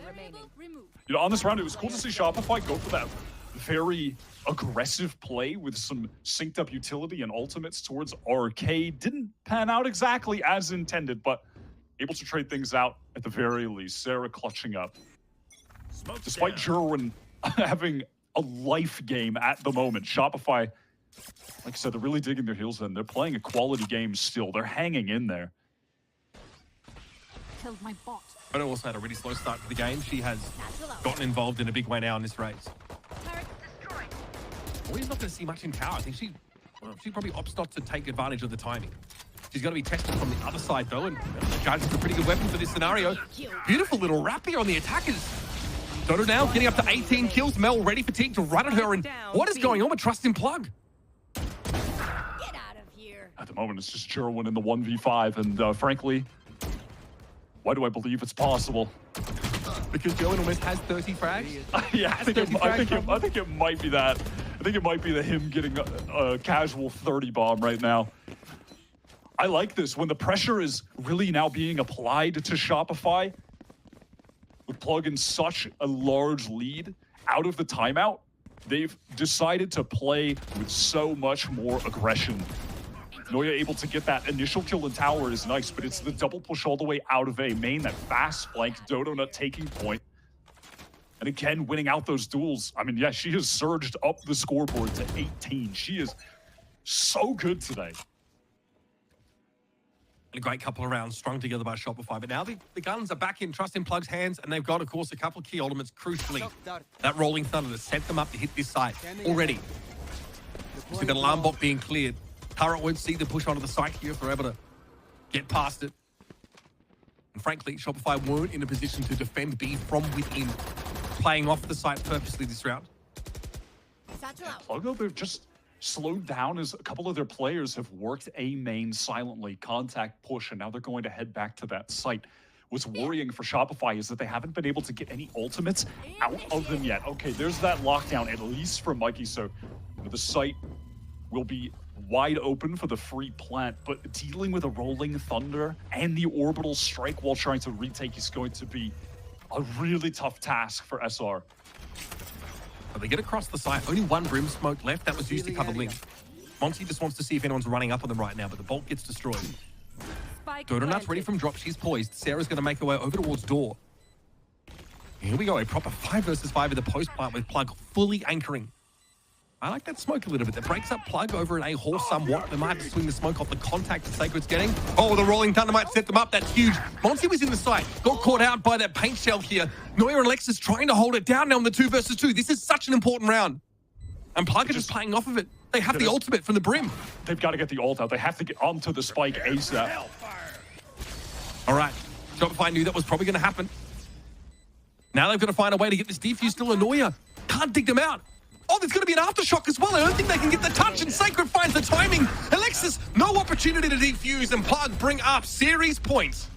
S5: you know, on this round, it was cool to see Shopify go for that very aggressive play with some synced up utility and ultimates towards Arcade. Didn't pan out exactly as intended, but able to trade things out at the very least. Sarah clutching up. Despite Jerwin having a life game at the moment, Shopify, like I said, they're really digging their heels in. They're playing a quality game still. They're hanging in there.
S1: Killed my bot.
S4: But also had a really slow start to the game. She has gotten involved in a big way now in this race. Noya's not going to see much in tower. I think she probably opts not to take advantage of the timing. She's going to be tested from the other side, though, and Judge is a pretty good weapon for this scenario. Beautiful little wrap here on the attackers. Dodo now getting up to 18 kills. Mel ready for Teague to run at her, and what is going on with Trust in Plug?
S6: Get out of here.
S5: At the moment, it's just Jerwin in the 1v5, and frankly, why do I believe it's possible?
S4: Because Jerwin almost has 30 frags.
S5: Yeah, I think it might be that. I think it might be him getting a casual 30 bomb right now. I like this when the pressure is really now being applied to Shopify. With Plug in such a large lead out of the timeout, they've decided to play with so much more aggression. Noya able to get that initial kill in tower is nice, but it's the double push all the way out of A main, that fast flank, Dodonut taking point. And again, winning out those duels. I mean, yeah, she has surged up the scoreboard to 18. She is so good today.
S4: A great couple of rounds strung together by Shopify, but now the guns are back in Trust in Plug's hands, and they've got, of course, a couple of key ultimates, crucially. That Rolling Thunder to set them up to hit this site already. You see the alarm bot being cleared. Turret won't see the push onto the site here if they're able to get past it. And frankly, Shopify weren't in a position to defend B from within, playing off the site purposely this round.
S5: Plug, though, they've just slowed down as a couple of their players have worked A main silently, contact push, and now they're going to head back to that site. What's worrying for Shopify is that they haven't been able to get any ultimates out of them yet. Okay, there's that lockdown, at least for Mikey, so the site will be wide open for the free plant, but dealing with a Rolling Thunder and the orbital strike while trying to retake is going to be a really tough task for SR.
S4: So they get across the site. Only 1 Brim smoke left. That was used to cover Link. Monty just wants to see if anyone's running up on them right now, but the bolt gets destroyed. Dodonut's ready from drop. She's poised. Sarah's going to make her way over towards door. Here we go. A proper 5 versus 5 in the post plant with Plug fully anchoring. I like that smoke a little bit. That breaks up Plug over in A hole somewhat. They might have to swing the smoke off the contact that Sacred's getting. Oh, the Rolling Thunder might set them up. That's huge. Monty was in the site. Got caught out by that paint shell here. Noya and Alexis trying to hold it down now in the 2 versus 2. This is such an important round. And Plug are just playing off of it. They have the ultimate from the Brim.
S5: They've got to get the ult out. They have to get onto the spike ASAP.
S4: All right. Shopify knew that was probably going to happen. Now they've got to find a way to get this defuse still in Noya. Can't dig them out. Oh, there's going to be an aftershock as well. I don't think they can get the touch, and Sacred finds the timing. Alexis, no opportunity to defuse, and Plug bring up series points.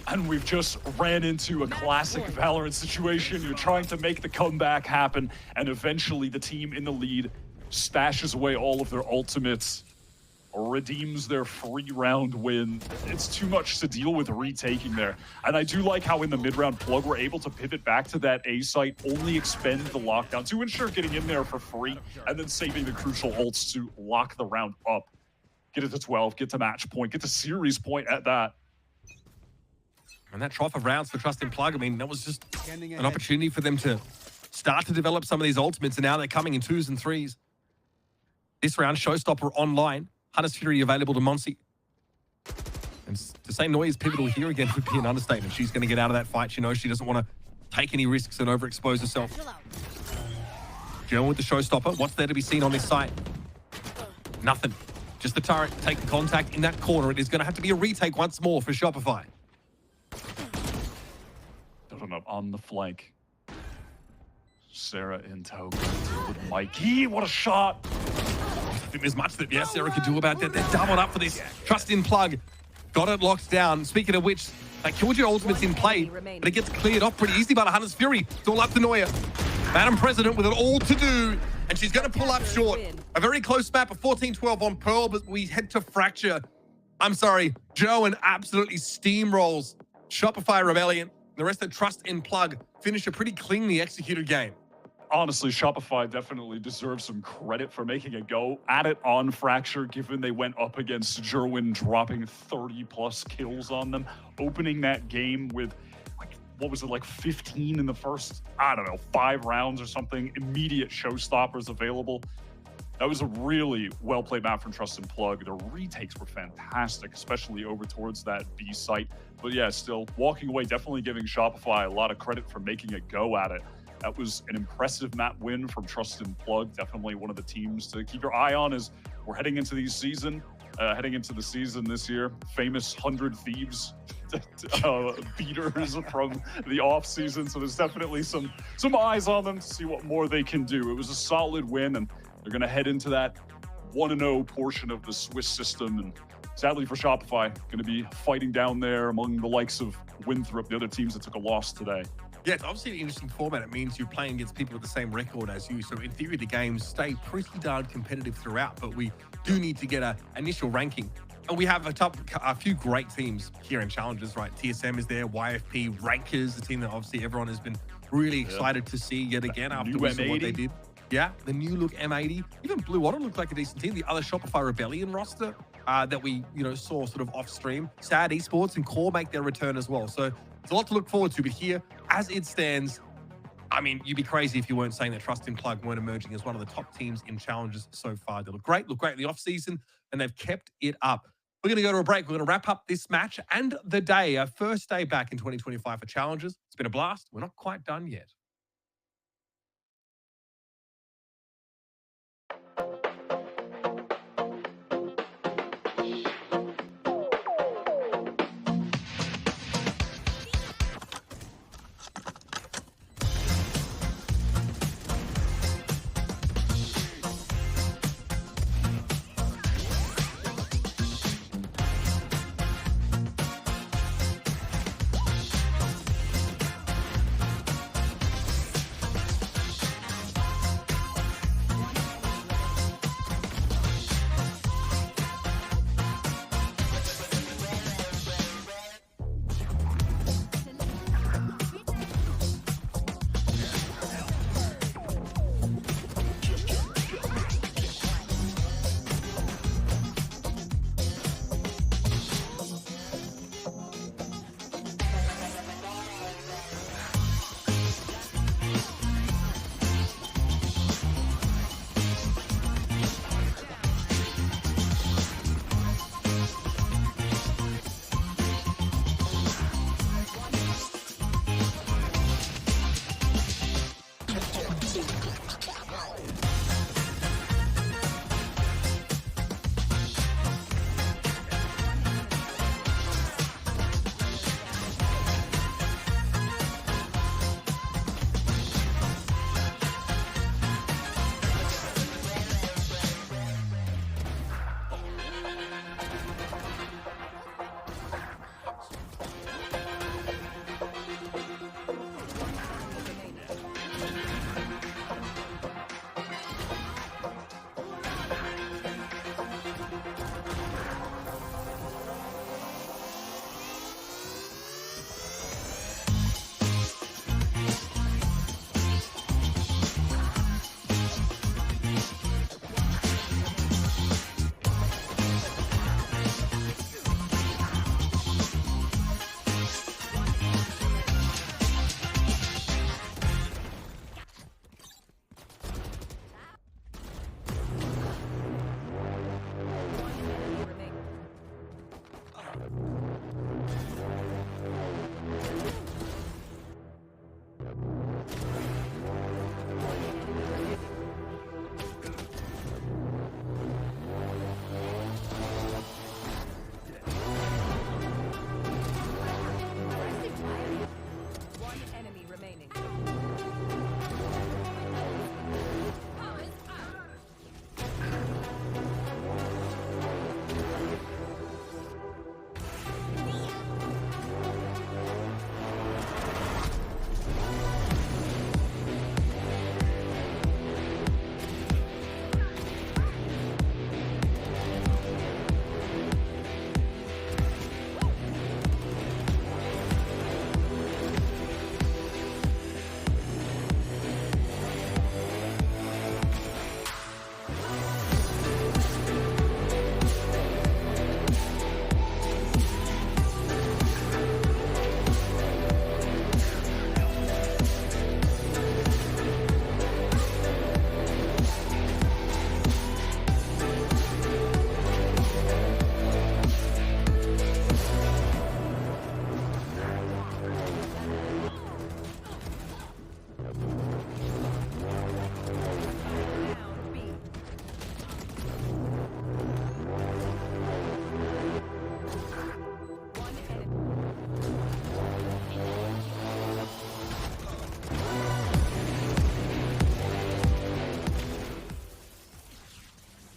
S5: And we've just ran into a classic Valorant situation. You're trying to make the comeback happen, and eventually the team in the lead stashes away all of their ultimates, redeems their free round win. It's too much to deal with retaking there. And I do like how in the mid-round Plug were able to pivot back to that A site, only expend the lockdown to ensure getting in there for free, and then saving the crucial ults to lock the round up. Get it to 12, get to match point, get to series point at that.
S4: And that trough of rounds for Trust in Plug, I mean, that was just an opportunity for them to start to develop some of these ultimates, and now they're coming in 2s and 3s. This round, Showstopper online. Hunter's Fury available to Monsi. And to say Noy is pivotal here again would be an understatement. She's going to get out of that fight. She knows she doesn't want to take any risks and overexpose herself. Joe with the showstopper. What's there to be seen on this site? Nothing. Just the turret. Take the contact in that corner. It is going to have to be a retake once more for Shopify.
S5: Up on the flank. Sarah in tow with Mikey. What a shot.
S4: I think there's much that, yeah, Sarah could do about that. They're doubled up for this. Trust in plug. Got it locked down. Speaking of which, that Killjoy ultimate's in play, but it gets cleared off pretty easily by the Hunter's Fury. It's all up to Noya. Madam President with it all to do, and she's going to pull up short. A very close map of 14-12 on Pearl, but we head to Fracture. I'm sorry, Joe and absolutely steamrolls Shopify Rebellion. The rest of Trust in Plug finish a pretty cleanly executed game.
S5: Honestly, Shopify definitely deserves some credit for making a go at it on Fracture, given they went up against Jerwin, dropping 30-plus kills on them, opening that game with, like, what was it, like 15 in the first, I don't know, 5 rounds or something, immediate showstoppers available. That was a really well-played map from Trust and Plug. Their retakes were fantastic, especially over towards that B site. But yeah, still, walking away, definitely giving Shopify a lot of credit for making a go at it. That was an impressive map win from Trust and Plug. Definitely one of the teams to keep your eye on as we're heading into the season this year. Famous 100 Thieves beaters from the off season. So there's definitely some eyes on them to see what more they can do. It was a solid win, and they're going to head into that 1-0 portion of the Swiss system. And sadly for Shopify, going to be fighting down there among the likes of Winthrop, the other teams that took a loss today.
S4: Yeah, it's obviously an interesting format. It means you're playing against people with the same record as you. So in theory, the games stay pretty darn competitive throughout, but we do need to get an initial ranking. And we have a few great teams here in Challengers, right? TSM is there, YFP, Rankers, the team that obviously everyone has been really excited to see yet again after we saw what they did. Yeah, the new look M80. Even Blue Otter looked like a decent team. The other Shopify Rebellion roster that we saw sort of off stream. Sad Esports and Core make their return as well. So it's a lot to look forward to. But here, as it stands, I mean, you'd be crazy if you weren't saying that Trust in Plug weren't emerging as one of the top teams in Challenges so far. They look great in the off season, and they've kept it up. We're going to go to a break. We're going to wrap up this match and the day, our first day back in 2025 for Challenges. It's been a blast. We're not quite done yet.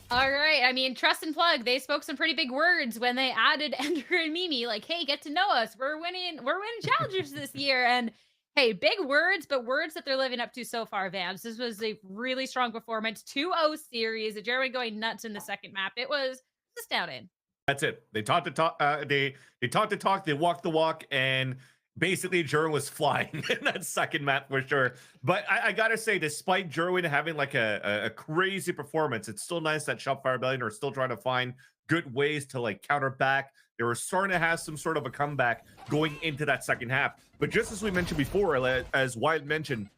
S1: All right. I mean, Trust and Plug, they spoke some pretty big words when they added Ender and Mimi. Like, hey, get to know us. We're winning challengers this year. And hey, big words, but words that they're living up to so far, Vance. This was a really strong performance. 2-0 series. Jeremy going nuts in the second map. It was astounding.
S3: That's it. They talked the talk. They talked the talk. They walked the walk, and basically Jerwin was flying in that second map for sure. But I gotta say, despite Jerwin having like a crazy performance, it's still nice that Shopify Rebellion are still trying to find good ways to like counter back. They were starting to have some sort of a comeback going into that second half. But just as we mentioned before, as Wyatt mentioned,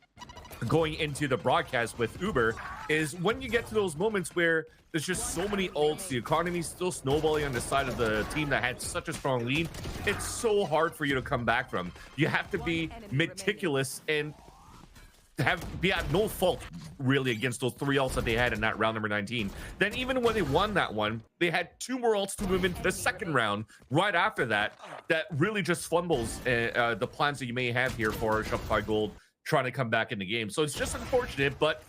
S3: going into the broadcast with Uber, is when you get to those moments where there's just so many ults, the economy's still snowballing on the side of the team that had such a strong lead. It's so hard for you to come back from. You have to be meticulous and be at no fault really against those 3 ults that they had in that round number 19. Then even when they won that one, they had 2 more ults to move into the second round right after that. That really just fumbles the plans that you may have here for Shopify Gold trying to come back in the game. So it's just unfortunate, but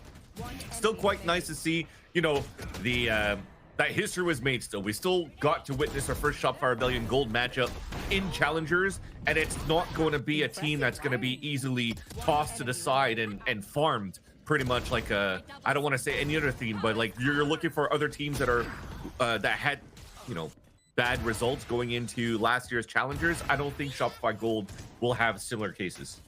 S3: still quite nice to see, you know, the that history was made still. We still got to witness our first Shopify Rebellion Gold matchup in Challengers, and it's not going to be a team that's going to be easily tossed to the side and farmed pretty much like a, I don't want to say any other team, but like you're looking for other teams that are that had, you know, bad results going into last year's Challengers. I don't think Shopify Gold will have similar cases.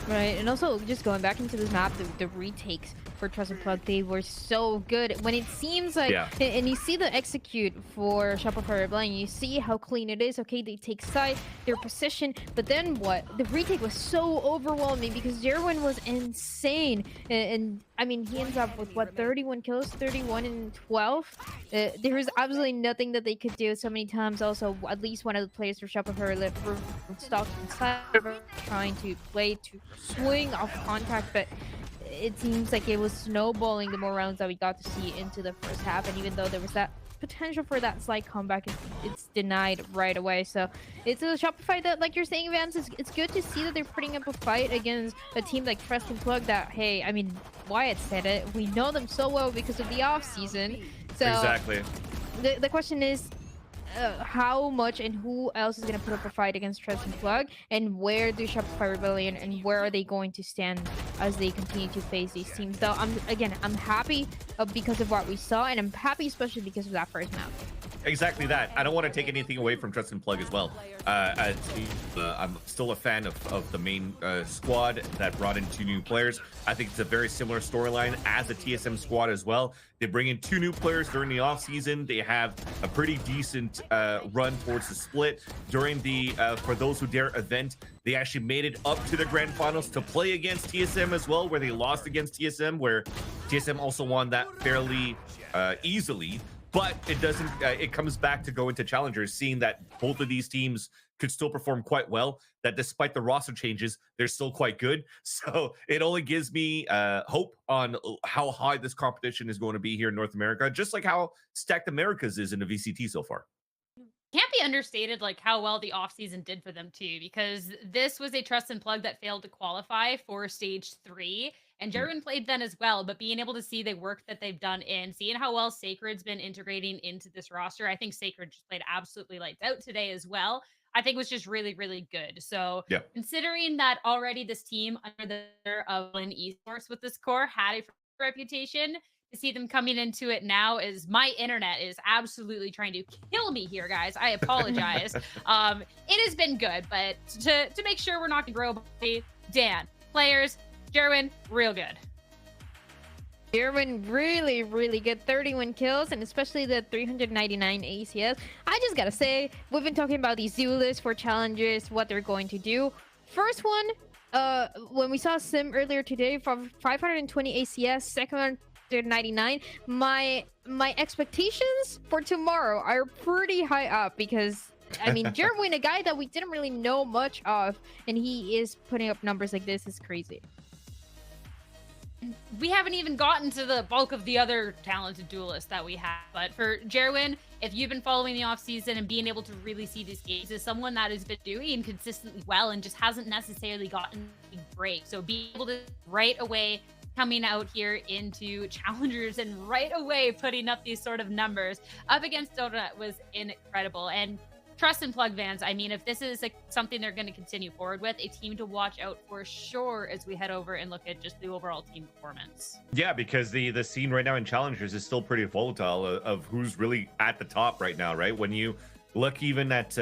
S2: Right, and also just going back into this map, the retakes for Trust and Plug, they were so good. When it seems like, and you see the execute for Shopify Rebellion, you see how clean it is. Okay, they take side, their position, but then what? The retake was so overwhelming because Jerwin was insane. And I mean, he ends up with what, 31 kills, 31 and 12. There was absolutely nothing that they could do so many times. Also, at least one of the players for Shopify were stuck inside, trying to play to swing off contact, but it seems like it was snowballing the more rounds that we got to see into the first half. And even though there was that potential for that slight comeback, it's denied right away. So it's a Shopify that, like you're saying, Vance, it's good to see that they're putting up a fight against a team like Trust and Plug that, hey, I mean, Wyatt said it, we know them so well because of the off season. So
S3: exactly.
S2: The question is, how much and who else is going to put up a fight against Trust and Plug, and where do Shopify Rebellion and where are they going to stand as they continue to face these teams? So I'm happy because of what we saw, and I'm happy especially because of that first map.
S3: Exactly that. I don't want to take anything away from Trust and Plug as well. I'm still a fan of the main squad that brought in 2 new players. I think it's a very similar storyline as the TSM squad as well. They bring in 2 new players during the offseason. They have a pretty decent run towards the split. During the For Those Who Dare event, they actually made it up to the grand finals to play against TSM as well, where they lost against TSM, where TSM also won that fairly easily. But it doesn't, it comes back to go into Challengers, seeing that both of these teams could still perform quite well, that despite the roster changes, they're still quite good. So it only gives me hope on how high this competition is going to be here in North America, just like how stacked America's is in the VCT so far.
S1: Can't be understated like how well the offseason did for them too, because this was a Trust and Plug that failed to qualify for stage 3, and Jerwin played then as well. But being able to see the work that they've done in seeing how well Sacred's been integrating into this roster, I think Sacred just played absolutely lights out today as well. I think was just really, really good. So considering that already this team under the of Challengers NA Esports with this core had a reputation, to see them coming into it now is, my internet is absolutely trying to kill me here, guys. I apologize. It has been good, but to make sure we're not gonna grow by Dan, players, Jerwin, real good.
S2: Jerwin really, really good. 31 kills, and especially the 399 ACS. I just gotta say, we've been talking about these duelists for Challengers, what they're going to do. First one, when we saw Sim earlier today, from 520 ACS, second one 99. My expectations for tomorrow are pretty high up because, I mean, Jerwin, a guy that we didn't really know much of, and he is putting up numbers like this is crazy.
S1: We haven't even gotten to the bulk of the other talented duelists that we have. But for Jerwin, if you've been following the offseason and being able to really see these games, is someone that has been doing consistently well and just hasn't necessarily gotten a break. So being able to right away coming out here into Challengers and right away putting up these sort of numbers up against Donut was incredible. And Trust and Plug fans, I mean, if this is something they're going to continue forward with, a team to watch out for sure as we head over and look at just the overall team performance.
S3: Yeah, because the scene right now in Challengers is still pretty volatile of who's really at the top right now, right? When you look even at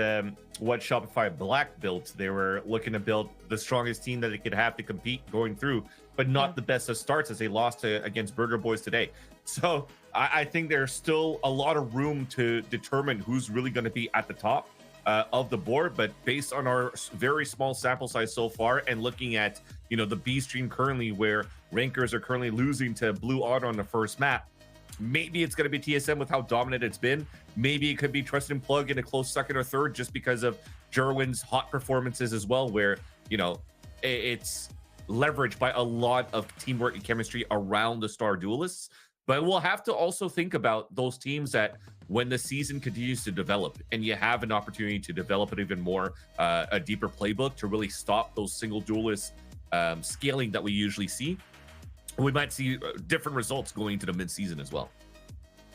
S3: what Shopify Black built, they were looking to build the strongest team that they could have to compete going through, but not the best of starts as they lost against Burger Boys today. So I think there's still a lot of room to determine who's really going to be at the top of the board. But based on our very small sample size so far, and looking at, you know, the B stream currently, where Rankers are currently losing to Blue Otter on the first map, maybe it's going to be TSM with how dominant it's been. Maybe it could be Trust and Plug in a close second or third, just because of Jerwin's hot performances as well, where, you know, it's leveraged by a lot of teamwork and chemistry around the Star Duelists. But we'll have to also think about those teams that, when the season continues to develop and you have an opportunity to develop it even more, a deeper playbook to really stop those single duelist scaling that we usually see, we might see different results going into the mid-season as well.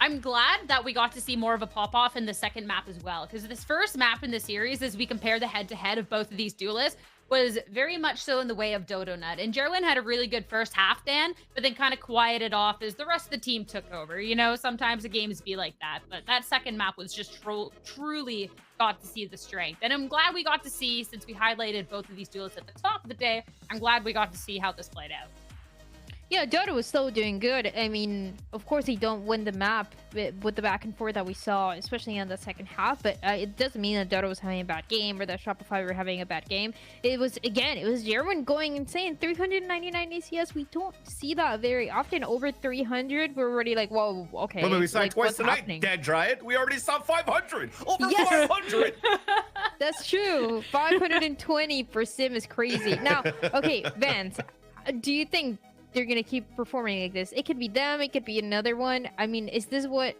S1: I'm glad that we got to see more of a pop-off in the second map as well, because this first map in the series, as we compare the head-to-head of both of these duelists, was very much so in the way of Dodo Nut. And Jerwin had a really good first half, Dan, but then kind of quieted off as the rest of the team took over. You know, sometimes the games be like that, but that second map was just truly got to see the strength. And I'm glad we got to see, since we highlighted both of these duelists at the top of the day, I'm glad we got to see how this played out.
S2: Yeah, Dodo was still doing good. I mean, of course, they don't win the map with the back and forth that we saw, especially in the second half. But it doesn't mean that Dodo was having a bad game or that Shopify were having a bad game. It was Jerwin going insane. 399 ACS. We don't see that very often. Over 300, we're already like, whoa, okay.
S3: Well, we saw
S2: like,
S3: twice tonight,
S2: happening?
S3: Dead Dryad. We already saw 500. Over
S2: Yes.
S3: 500.
S2: That's true. 520 for Sim is crazy. Now, okay, Vance, do you think they're gonna keep performing like this? It could be them, it could be another one. I mean, is this what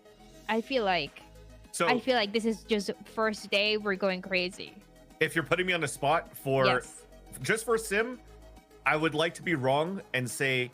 S2: I feel like?
S3: So
S2: I feel like this is just first day, we're going crazy.
S3: if you're putting me on the spot for
S2: Yes.
S3: just for Sim, I would like to be wrong and say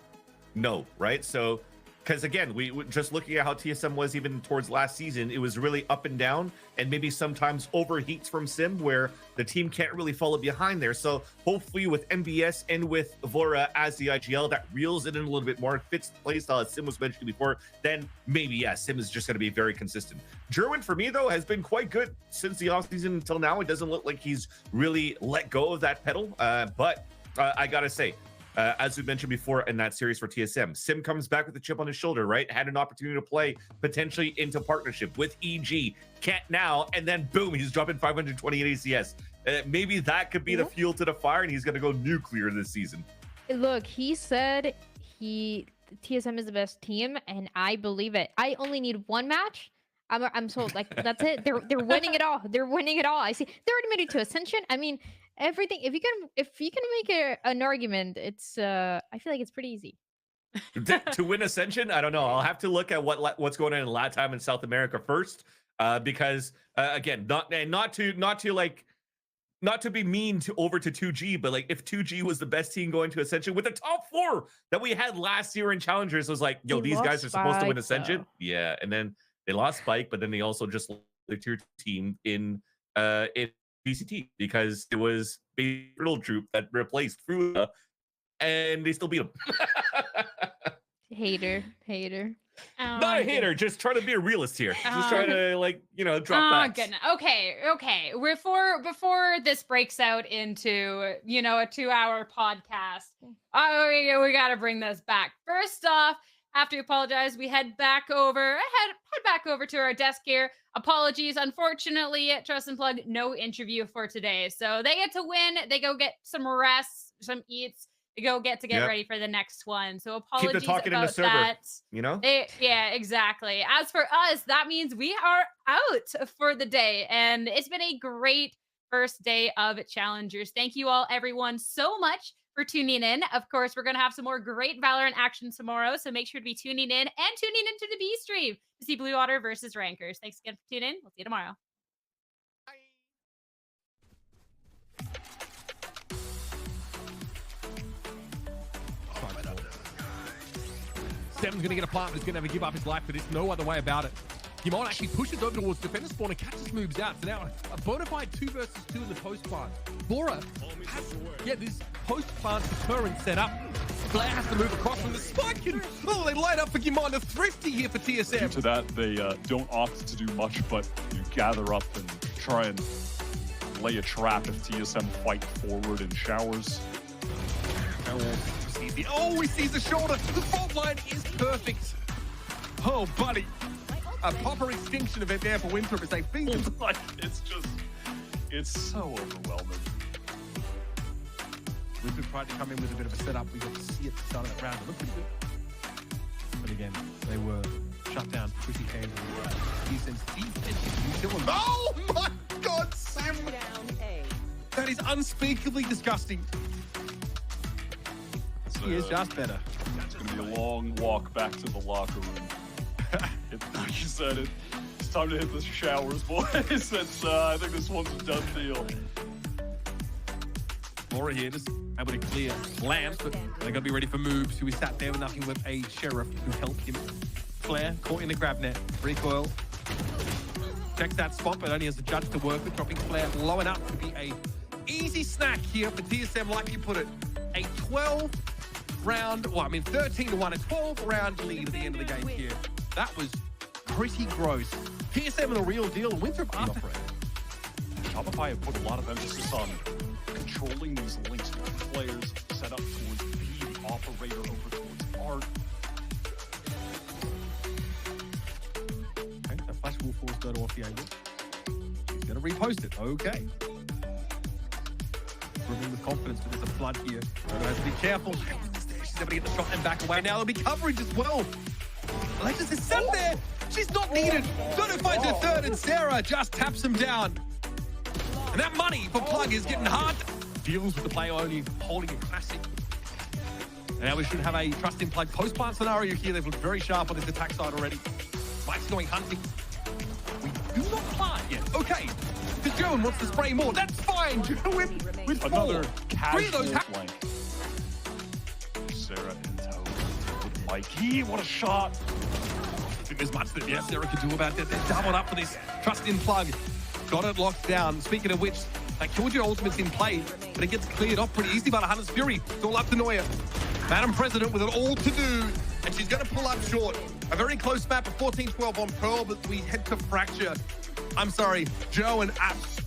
S3: no, right? So, because again, we just looking at how TSM was even towards last season, it was really up and down, and maybe sometimes overheats from Sim where the team can't really follow behind there. So hopefully with MBS and with Vora as the IGL, that reels it in a little bit more, fits the playstyle as Sim was mentioning before, then maybe, yeah, Sim is just going to be very consistent. Jerwin, for me, though, has been quite good since the offseason until now. It doesn't look like he's really let go of that pedal, but I got to say, as we mentioned before in that series for TSM, Sim comes back with a chip on his shoulder, right? Had an opportunity to play potentially into partnership with EG, can't now, and then boom, he's dropping 528 ACS. Maybe that could be the fuel to the fire, and he's going to go nuclear this season.
S2: Look, he said TSM is the best team, and I believe it. I only need one match. I'm sold. Like, that's it. They're winning it all. They're winning it all. I see. They're admitted to Ascension. I mean, everything. If you can make an argument, it's I feel like it's pretty easy.
S3: To win Ascension, I don't know. I'll have to look at what's going on in LATAM and South America first, because again, not to be mean over to 2G, but like if 2G was the best team going to Ascension with the top 4 that we had last year in Challengers, was like, yo,
S2: They
S3: these guys are supposed to win
S2: lost
S3: Ascension.
S2: Spike,
S3: Yeah, and then they lost Spike, but then they also just lost their tier team in BCT because it was Riddle Troop that replaced Fruta, and they still beat them.
S2: Hater.
S3: Not a hater, just trying to be a realist here. Just trying to drop facts.
S1: Goodness. Okay. Before this breaks out into, a 2-hour podcast, we got to bring this back. First off, have to apologize. We head back over to our desk here. Apologies. Unfortunately, Trust and Plug, no interview for today. So they get to win. They go get some rest, some eats. They go get ready for the next one. So apologies
S3: Keep the talking
S1: about
S3: in the server,
S1: that. Yeah, exactly. As for us, that means we are out for the day. And it's been a great first day of Challengers. Thank you all, everyone, so much for tuning in. Of course, we're going to have some more great Valorant action tomorrow, so make sure to be tuning in and tuning into the B stream to see Blue Otter versus Rankers. Thanks again for tuning in. We'll see you tomorrow.
S4: Seven's going to get a plant, but he's going to have to give up his life for this. No other way about it. Gimon actually pushes over towards defender spawn and catches moves out. So now a bona fide 2 versus 2 in the post plant. Bora has, this post plant deterrent set up. Blair has to move across from the spike, and they light up for Gimon. A thrifty here for TSM.
S5: Due to that, they don't opt to do much, but you gather up and try and lay a trap if TSM fight forward in showers.
S4: Oh, he sees the shoulder. The fault line is perfect. Oh, buddy. A proper extinction event there for Winthrop as they feed him.
S5: Like, it's so overwhelming.
S4: Winthrop tried to come in with a bit of a setup. We got to see it at the start of that round. It looked pretty good. But again, they were shut down pretty handily. TSM's defense. Oh my God, Sam! That is unspeakably disgusting. He is just better.
S5: It's going to be a long walk back to the locker room. Like you said, it's time to hit the showers, boys. I think this one's a done deal.
S4: Laura here just able to clear lamps, but they're going to be ready for moves. So we sat there with nothing with a sheriff who helped him. Flair caught in the grab net. Recoil. Checks that spot, but only has a judge to work with. Dropping Flair low enough to be a easy snack here for TSM, like you put it. A 13 to 1, a 12-round lead at the end of the game here. That was pretty gross. TSM the real deal. Winthrop after it.
S5: Shopify have put a lot of emphasis on controlling these links with players set up towards B, the operator over towards art.
S4: Okay, that flash will force Dodo off the angle. He's going to repost it. Okay. Moving with confidence, but there's a flood here. Dodo has to be careful. She's able to get the shot and back away. Now there'll be coverage as well. Alexis is sat there. She's not needed. Dodo finds her third, and Sarah just taps him down. And that money for Plug is getting hard. Deals with the player only holding a classic. And now we should have a trust in Plug post-plant scenario here. They've looked very sharp on this attack side already. Mike's going hunting. We do not plant yet. Okay. Because Joan wants to spray more. That's fine. Joan with
S5: Another
S4: 4.
S5: casual
S4: 3 of those
S5: flank. Sarah in tow with Mikey. What a shot.
S4: I think there's much that Sarah can do about that. They're doubled up for this trust in Plug. Got it locked down. Speaking of which, that Killjoy ultimate's in play, but it gets cleared off pretty easy by the Hunter's Fury. It's all up to Neuer. Madam President with it all to do, and she's going to pull up short. A very close map of 14-12 on Pearl, but we head to Fracture. I'm sorry, Joe and Apps